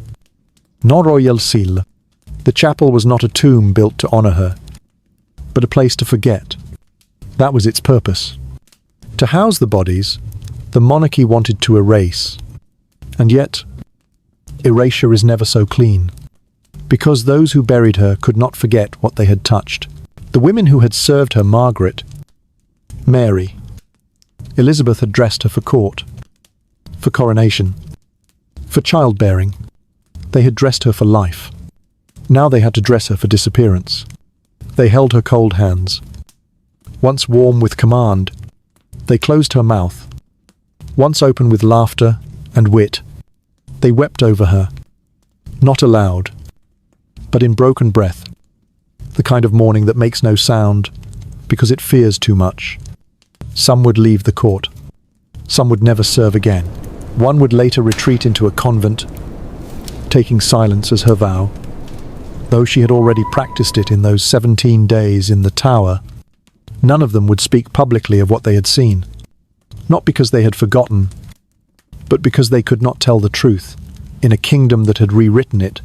No royal seal. The chapel was not a tomb built to honour her, but a place to forget. That was its purpose. To house the bodies, the monarchy wanted to erase. And yet, erasure is never so clean, because those who buried her could not forget what they had touched. The women who had served her, Margaret, Mary, Elizabeth, had dressed her for court, for coronation, for childbearing. They had dressed her for life. Now they had to dress her for disappearance. They held her cold hands. Once warm with command, they closed her mouth. Once open with laughter and wit, they wept over her, not aloud, but in broken breath, the kind of mourning that makes no sound because it fears too much. Some would leave the court. Some would never serve again. One would later retreat into a convent, taking silence as her vow. Though she had already practiced it in those 17 days in the tower, none of them would speak publicly of what they had seen. Not because they had forgotten, but because they could not tell the truth in a kingdom that had rewritten it.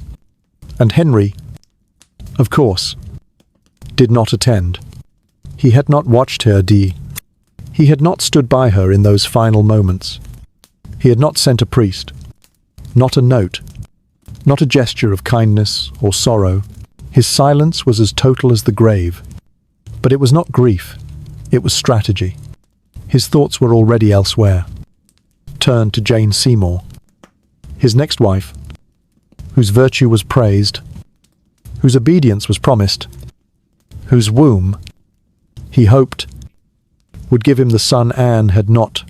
And Henry, of course, did not attend. He had not watched her die. He had not stood by her in those final moments. He had not sent a priest, not a note, not a gesture of kindness or sorrow. His silence was as total as the grave. But it was not grief, it was strategy. His thoughts were already elsewhere. Turned to Jane Seymour, his next wife, whose virtue was praised, whose obedience was promised, whose womb, he hoped, would give him the son Anne had not.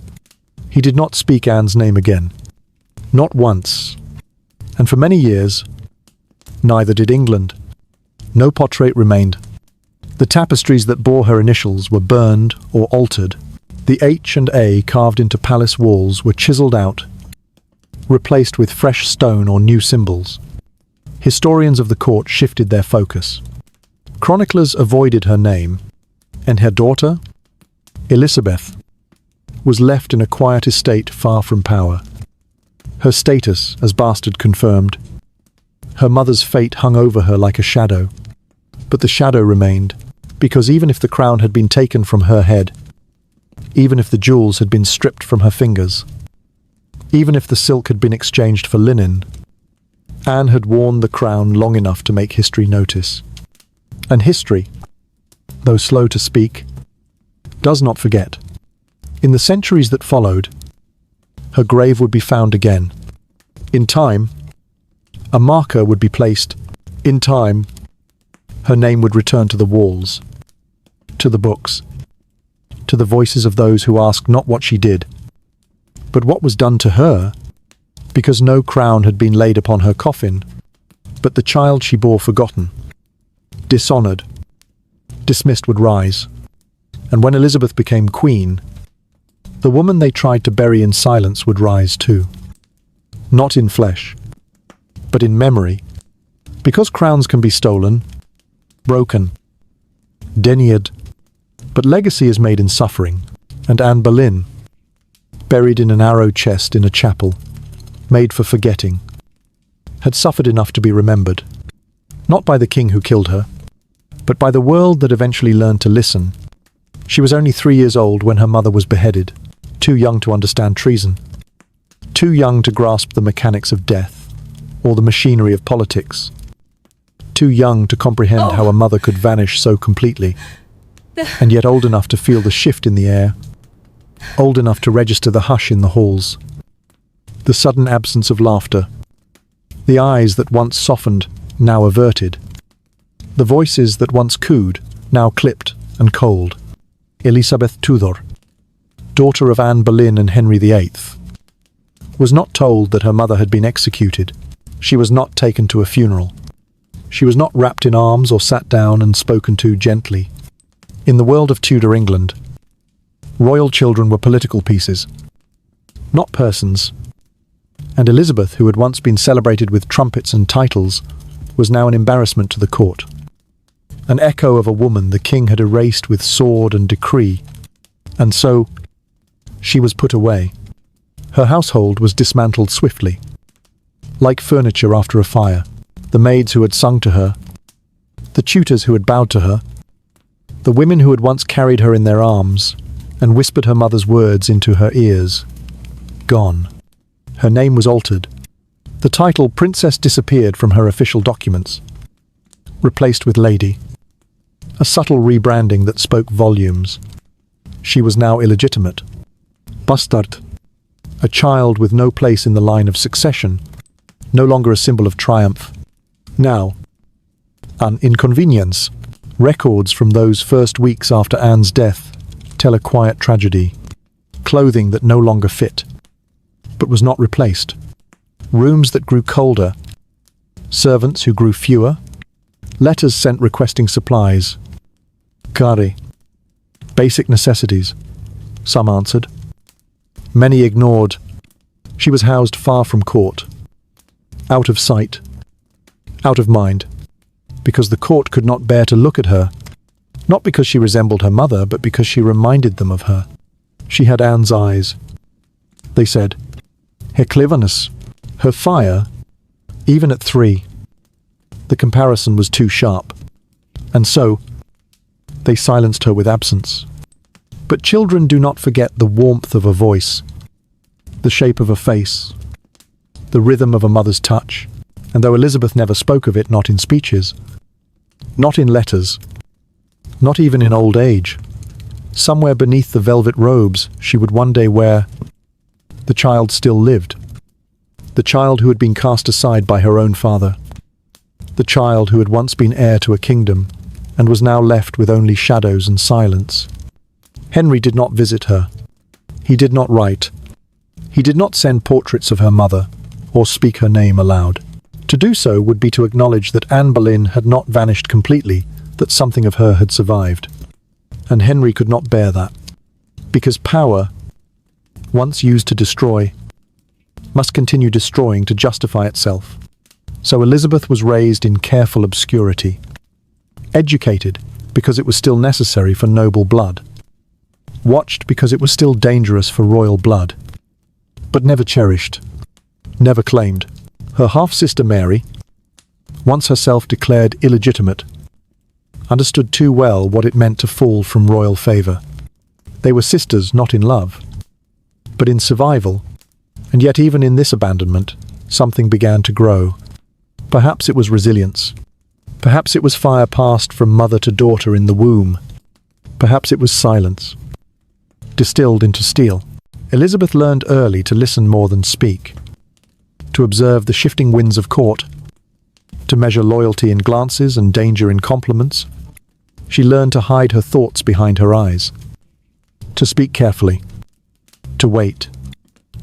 He did not speak Anne's name again. Not once. And for many years, neither did England. No portrait remained. The tapestries that bore her initials were burned or altered. The H and A carved into palace walls were chiselled out, replaced with fresh stone or new symbols. Historians of the court shifted their focus. Chroniclers avoided her name, and her daughter, Elizabeth, was left in a quiet estate far from power. Her status as bastard confirmed. Her mother's fate hung over her like a shadow. But the shadow remained, because even if the crown had been taken from her head, even if the jewels had been stripped from her fingers, even if the silk had been exchanged for linen, Anne had worn the crown long enough to make history notice. And history, though slow to speak, does not forget. In the centuries that followed, her grave would be found again. In time, a marker would be placed. In time, her name would return to the walls, to the books, to the voices of those who asked not what she did, but what was done to her, because no crown had been laid upon her coffin, but the child she bore forgotten, dishonoured, dismissed would rise. And when Elizabeth became queen, the woman they tried to bury in silence would rise too. Not in flesh, but in memory. Because crowns can be stolen, broken, denied, but legacy is made in suffering. And Anne Boleyn, buried in an arrow chest in a chapel, made for forgetting, had suffered enough to be remembered, not by the king who killed her, but by the world that eventually learned to listen. She was only 3 years old when her mother was beheaded, too young to understand treason, too young to grasp the mechanics of death or the machinery of politics, too young to comprehend how a mother could vanish so completely, and yet old enough to feel the shift in the air, old enough to register the hush in the halls, the sudden absence of laughter, the eyes that once softened, now averted, the voices that once cooed, now clipped and cold. Elizabeth Tudor, daughter of Anne Boleyn and Henry VIII, was not told that her mother had been executed. She was not taken to a funeral. She was not wrapped in arms or sat down and spoken to gently. In the world of Tudor England, royal children were political pieces, not persons, and Elizabeth, who had once been celebrated with trumpets and titles, was now an embarrassment to the court. An echo of a woman the king had erased with sword and decree, and so she was put away. Her household was dismantled swiftly, like furniture after a fire. The maids who had sung to her, the tutors who had bowed to her, the women who had once carried her in their arms and whispered her mother's words into her ears, gone. Her name was altered. The title Princess disappeared from her official documents, replaced with Lady, a subtle rebranding that spoke volumes. She was now illegitimate. Bastard, a child with no place in the line of succession, no longer a symbol of triumph. Now, an inconvenience. Records from those first weeks after Anne's death tell a quiet tragedy. Clothing that no longer fit, but was not replaced. Rooms that grew colder. Servants who grew fewer. Letters sent requesting supplies. Curry. Basic necessities. Some answered. Many ignored. She was housed far from court. Out of sight. Out of mind. Because the court could not bear to look at her. Not because she resembled her mother, but because she reminded them of her. She had Anne's eyes. They said, her cleverness, her fire, even at 3. The comparison was too sharp. And so, they silenced her with absence. But children do not forget the warmth of a voice, the shape of a face, the rhythm of a mother's touch. And though Elizabeth never spoke of it, not in speeches, not in letters, not even in old age, somewhere beneath the velvet robes she would one day wear, the child still lived. The child who had been cast aside by her own father. The child who had once been heir to a kingdom and was now left with only shadows and silence. Henry did not visit her. He did not write. He did not send portraits of her mother or speak her name aloud. To do so would be to acknowledge that Anne Boleyn had not vanished completely, that something of her had survived. And Henry could not bear that. Because power, once used to destroy, must continue destroying to justify itself. So Elizabeth was raised in careful obscurity. Educated because it was still necessary for noble blood. Watched because it was still dangerous for royal blood. But never cherished. Never claimed. Her half-sister Mary, once herself declared illegitimate, understood too well what it meant to fall from royal favour. They were sisters not in love, but in survival, and yet even in this abandonment, something began to grow. Perhaps it was resilience. Perhaps it was fire passed from mother to daughter in the womb. Perhaps it was silence, distilled into steel. Elizabeth learned early to listen more than speak. To observe the shifting winds of court, to measure loyalty in glances and danger in compliments. She learned to hide her thoughts behind her eyes, to speak carefully, to wait,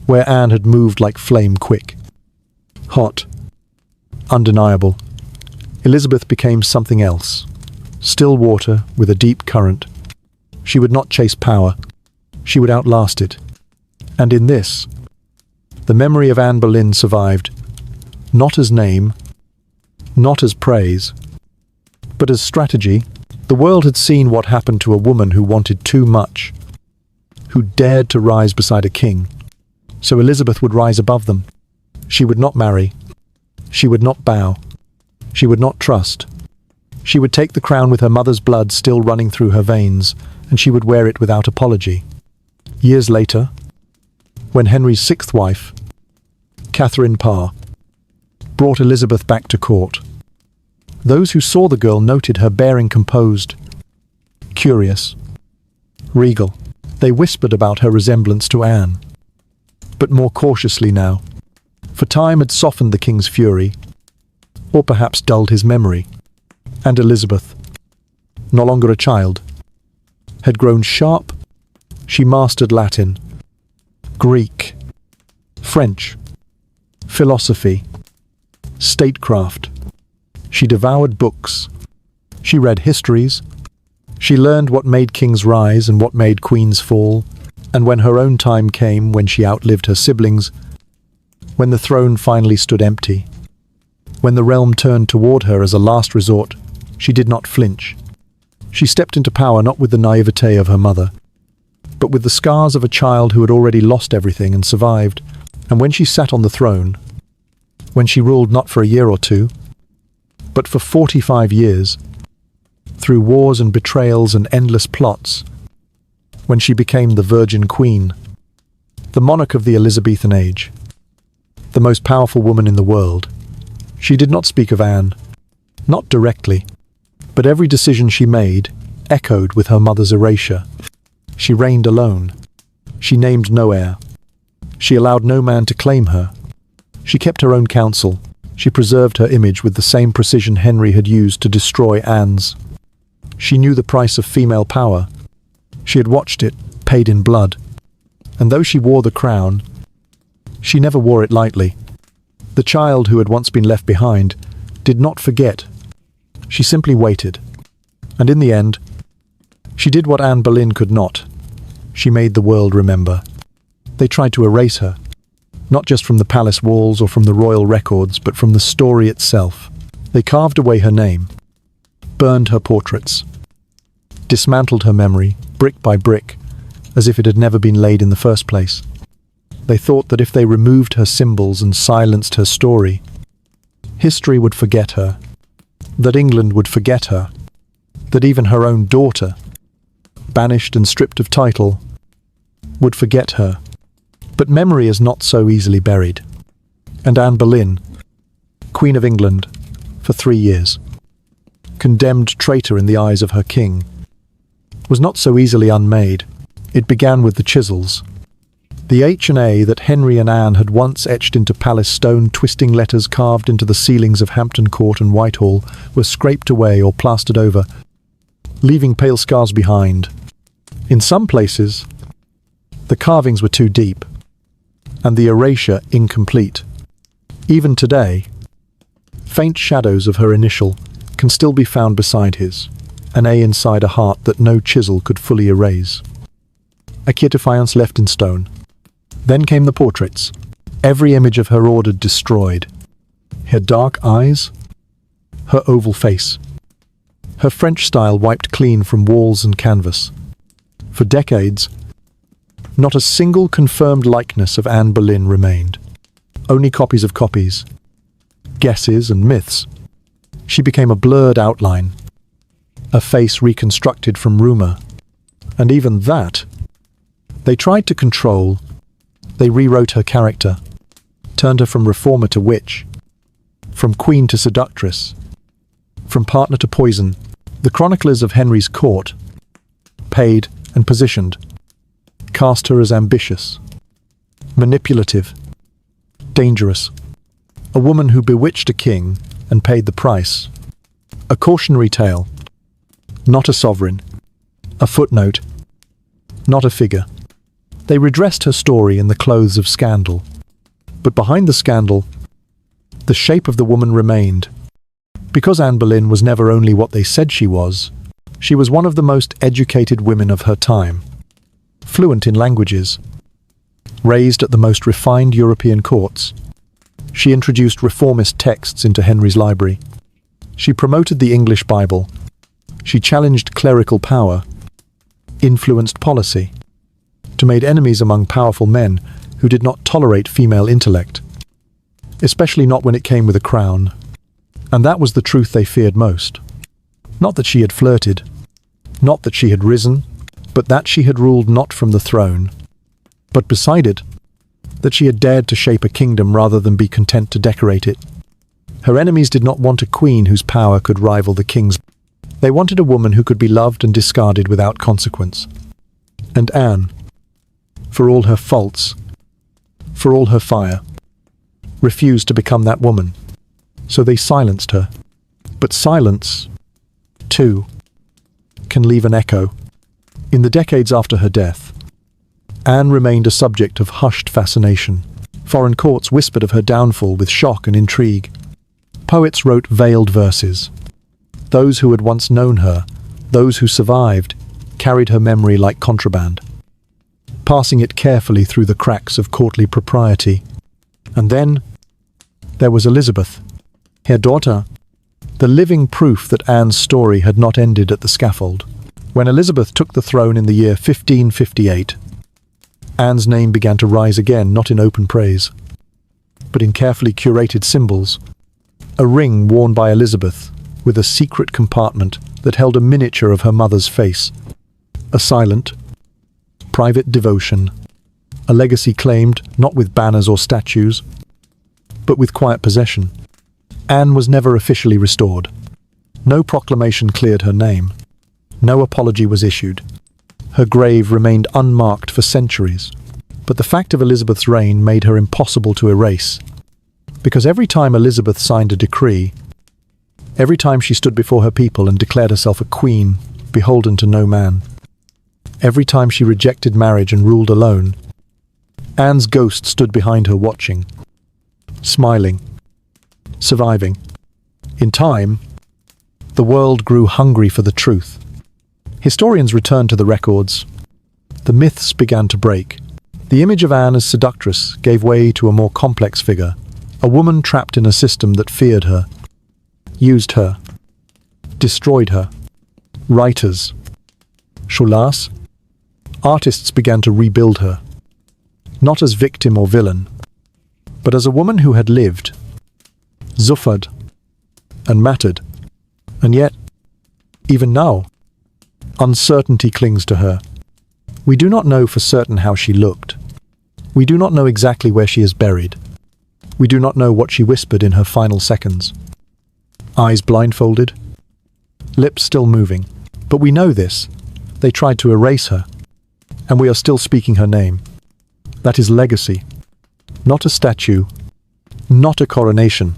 where Anne had moved like flame quick. Hot, undeniable, Elizabeth became something else, still water with a deep current. She would not chase power, she would outlast it. And in this, the memory of Anne Boleyn survived, not as name, not as praise, but as strategy. The world had seen what happened to a woman who wanted too much, who dared to rise beside a king. So Elizabeth would rise above them. She would not marry. She would not bow. She would not trust. She would take the crown with her mother's blood still running through her veins, and she would wear it without apology. Years later, when Henry's 6th wife, Catherine Parr, brought Elizabeth back to court, those who saw the girl noted her bearing composed, curious, regal. They whispered about her resemblance to Anne, but more cautiously now, for time had softened the king's fury, or perhaps dulled his memory, and Elizabeth, no longer a child, had grown sharp. She mastered Latin, Greek, French, philosophy, statecraft. She devoured books. She read histories. She learned what made kings rise and what made queens fall. And when her own time came, when she outlived her siblings, when the throne finally stood empty, when the realm turned toward her as a last resort, she did not flinch. She stepped into power not with the naivete of her mother, but with the scars of a child who had already lost everything and survived. And when she sat on the throne, when she ruled not for a year or two, but for 45 years, through wars and betrayals and endless plots, when she became the Virgin Queen, the monarch of the Elizabethan age, the most powerful woman in the world, she did not speak of Anne, not directly, but every decision she made echoed with her mother's erasure. She reigned alone. She named no heir. She allowed no man to claim her. She kept her own counsel. She preserved her image with the same precision Henry had used to destroy Anne's. She knew the price of female power. She had watched it, paid in blood. And though she wore the crown, she never wore it lightly. The child who had once been left behind did not forget. She simply waited. And in the end, she did what Anne Boleyn could not. She made the world remember. They tried to erase her, not just from the palace walls or from the royal records, but from the story itself. They carved away her name, burned her portraits, dismantled her memory, brick by brick, as if it had never been laid in the first place. They thought that if they removed her symbols and silenced her story, history would forget her, that England would forget her, that even her own daughter, banished and stripped of title, would forget her. But memory is not so easily buried. And Anne Boleyn, Queen of England, for 3 years, condemned traitor in the eyes of her king, was not so easily unmade. It began with the chisels. The H and A that Henry and Anne had once etched into palace stone, twisting letters carved into the ceilings of Hampton Court and Whitehall, were scraped away or plastered over, leaving pale scars behind. In some places, the carvings were too deep, and the erasure incomplete. Even today, faint shadows of her initial can still be found beside his, an A inside a heart that no chisel could fully erase. A defiance left in stone. Then came the portraits, every image of her ordered destroyed. Her dark eyes, her oval face, her French style wiped clean from walls and canvas. For decades, not a single confirmed likeness of Anne Boleyn remained. Only copies of copies, guesses and myths. She became a blurred outline, a face reconstructed from rumour. And even that, they tried to control. They rewrote her character, turned her from reformer to witch, from queen to seductress, from partner to poison. The chroniclers of Henry's court, paid and positioned, cast her as ambitious, manipulative, dangerous, a woman who bewitched a king and paid the price. A cautionary tale, not a sovereign, a footnote, not a figure. They redressed her story in the clothes of scandal. But behind the scandal, the shape of the woman remained. Because Anne Boleyn was never only what they said she was one of the most educated women of her time, fluent in languages, raised at the most refined European courts. She introduced reformist texts into Henry's library. She promoted the English Bible. She challenged clerical power, influenced policy, to made enemies among powerful men who did not tolerate female intellect, especially not when it came with a crown. And that was the truth they feared most. Not that she had flirted, not that she had risen, but that she had ruled not from the throne, but beside it, that she had dared to shape a kingdom rather than be content to decorate it. Her enemies did not want a queen whose power could rival the king's. They wanted a woman who could be loved and discarded without consequence. And Anne, for all her faults, for all her fire, refused to become that woman. So they silenced her. But silence, too, can leave an echo. In the decades after her death, Anne remained a subject of hushed fascination. Foreign courts whispered of her downfall with shock and intrigue. Poets wrote veiled verses. Those who had once known her, those who survived, carried her memory like contraband, passing it carefully through the cracks of courtly propriety. And then there was Elizabeth, her daughter, the living proof that Anne's story had not ended at the scaffold. When Elizabeth took the throne in the year 1558, Anne's name began to rise again, not in open praise, but in carefully curated symbols. A ring worn by Elizabeth, with a secret compartment that held a miniature of her mother's face. A silent, private devotion. A legacy claimed not with banners or statues, but with quiet possession. Anne was never officially restored. No proclamation cleared her name. No apology was issued. Her grave remained unmarked for centuries. But the fact of Elizabeth's reign made her impossible to erase. Because every time Elizabeth signed a decree, every time she stood before her people and declared herself a queen, beholden to no man, every time she rejected marriage and ruled alone, Anne's ghost stood behind her watching, smiling, surviving. In time, the world grew hungry for the truth. Historians returned to the records. The myths began to break. The image of Anne as seductress gave way to a more complex figure, a woman trapped in a system that feared her, used her, destroyed her. Writers, scholars, artists began to rebuild her, not as victim or villain, but as a woman who had lived, suffered, and mattered. And yet, even now, uncertainty clings to her. We do not know for certain how she looked. We do not know exactly where she is buried. We do not know what she whispered in her final seconds. Eyes blindfolded, lips still moving. But we know this. They tried to erase her, and we are still speaking her name. That is legacy. Not a statue, not a coronation,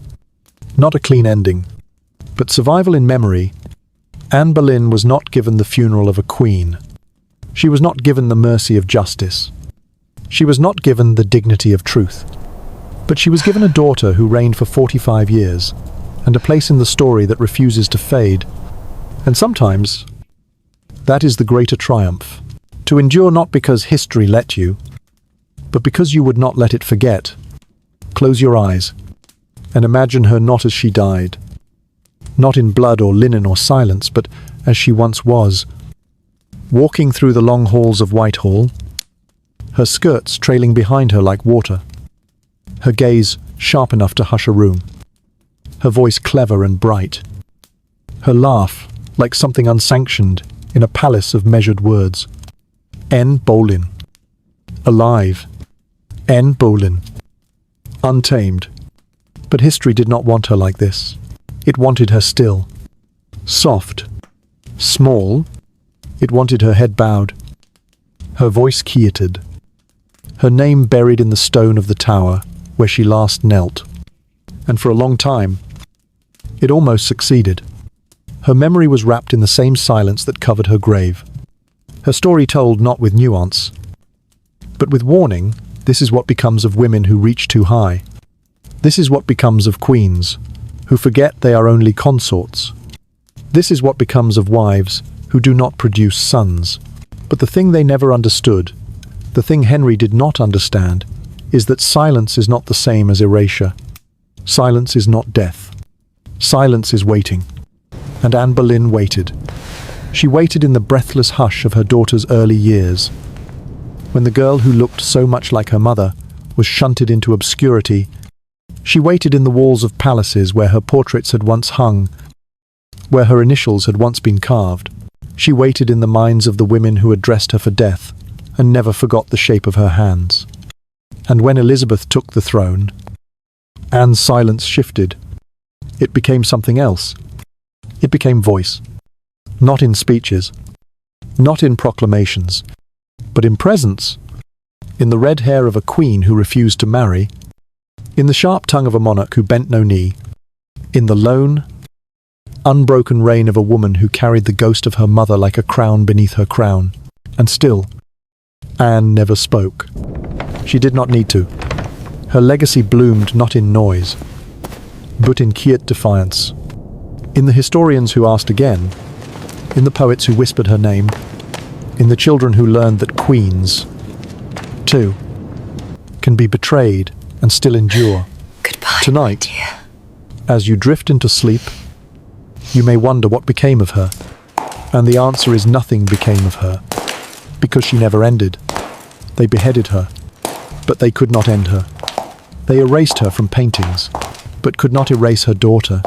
not a clean ending, but survival in memory. Anne Boleyn was not given the funeral of a queen. She was not given the mercy of justice. She was not given the dignity of truth. But she was given a daughter who reigned for 45 years, and a place in the story that refuses to fade. And sometimes, that is the greater triumph. To endure not because history let you, but because you would not let it forget. Close your eyes, and imagine her not as she died. Not in blood or linen or silence, but as she once was, walking through the long halls of Whitehall, her skirts trailing behind her like water, her gaze sharp enough to hush a room, her voice clever and bright, her laugh like something unsanctioned in a palace of measured words. Anne Boleyn. Alive. Anne Boleyn. Untamed. But history did not want her like this. It wanted her still. Soft. Small. It wanted her head bowed. Her voice quieted. Her name buried in the stone of the tower where she last knelt. And for a long time, it almost succeeded. Her memory was wrapped in the same silence that covered her grave. Her story told not with nuance, but with warning. This is what becomes of women who reach too high. This is what becomes of queens who forget they are only consorts. This is what becomes of wives who do not produce sons. But the thing they never understood, the thing Henry did not understand, is that silence is not the same as erasure. Silence is not death. Silence is waiting. And Anne Boleyn waited. She waited in the breathless hush of her daughter's early years, when the girl who looked so much like her mother was shunted into obscurity. She waited in the walls of palaces where her portraits had once hung, where her initials had once been carved. She waited in the minds of the women who had dressed her for death and never forgot the shape of her hands. And when Elizabeth took the throne, Anne's silence shifted. It became something else. It became voice. Not in speeches, not in proclamations, but in presence, in the red hair of a queen who refused to marry, in the sharp tongue of a monarch who bent no knee, in the lone, unbroken reign of a woman who carried the ghost of her mother like a crown beneath her crown. And still, Anne never spoke. She did not need to. Her legacy bloomed not in noise, but in quiet defiance. In the historians who asked again, in the poets who whispered her name, in the children who learned that queens, too, can be betrayed and still endure. Goodbye, Tonight, my dear. as you drift into sleep, you may wonder what became of her. And the answer is nothing became of her, because she never ended. They beheaded her, but they could not end her. They erased her from paintings, but could not erase her daughter.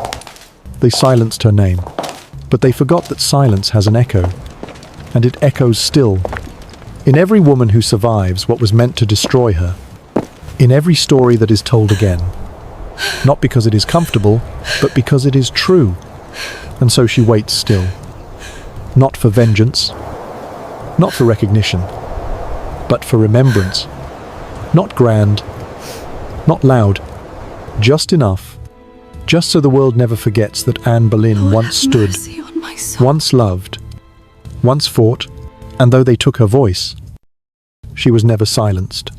They silenced her name, but they forgot that silence has an echo, and it echoes still. In every woman who survives what was meant to destroy her, in every story that is told again, not because it is comfortable, but because it is true. And so she waits still, not for vengeance, not for recognition, but for remembrance. Not grand, not loud, just enough, just so the world never forgets that Anne Boleyn Lord, once have stood, mercy on my soul. once loved, once fought, and though they took her voice, she was never silenced.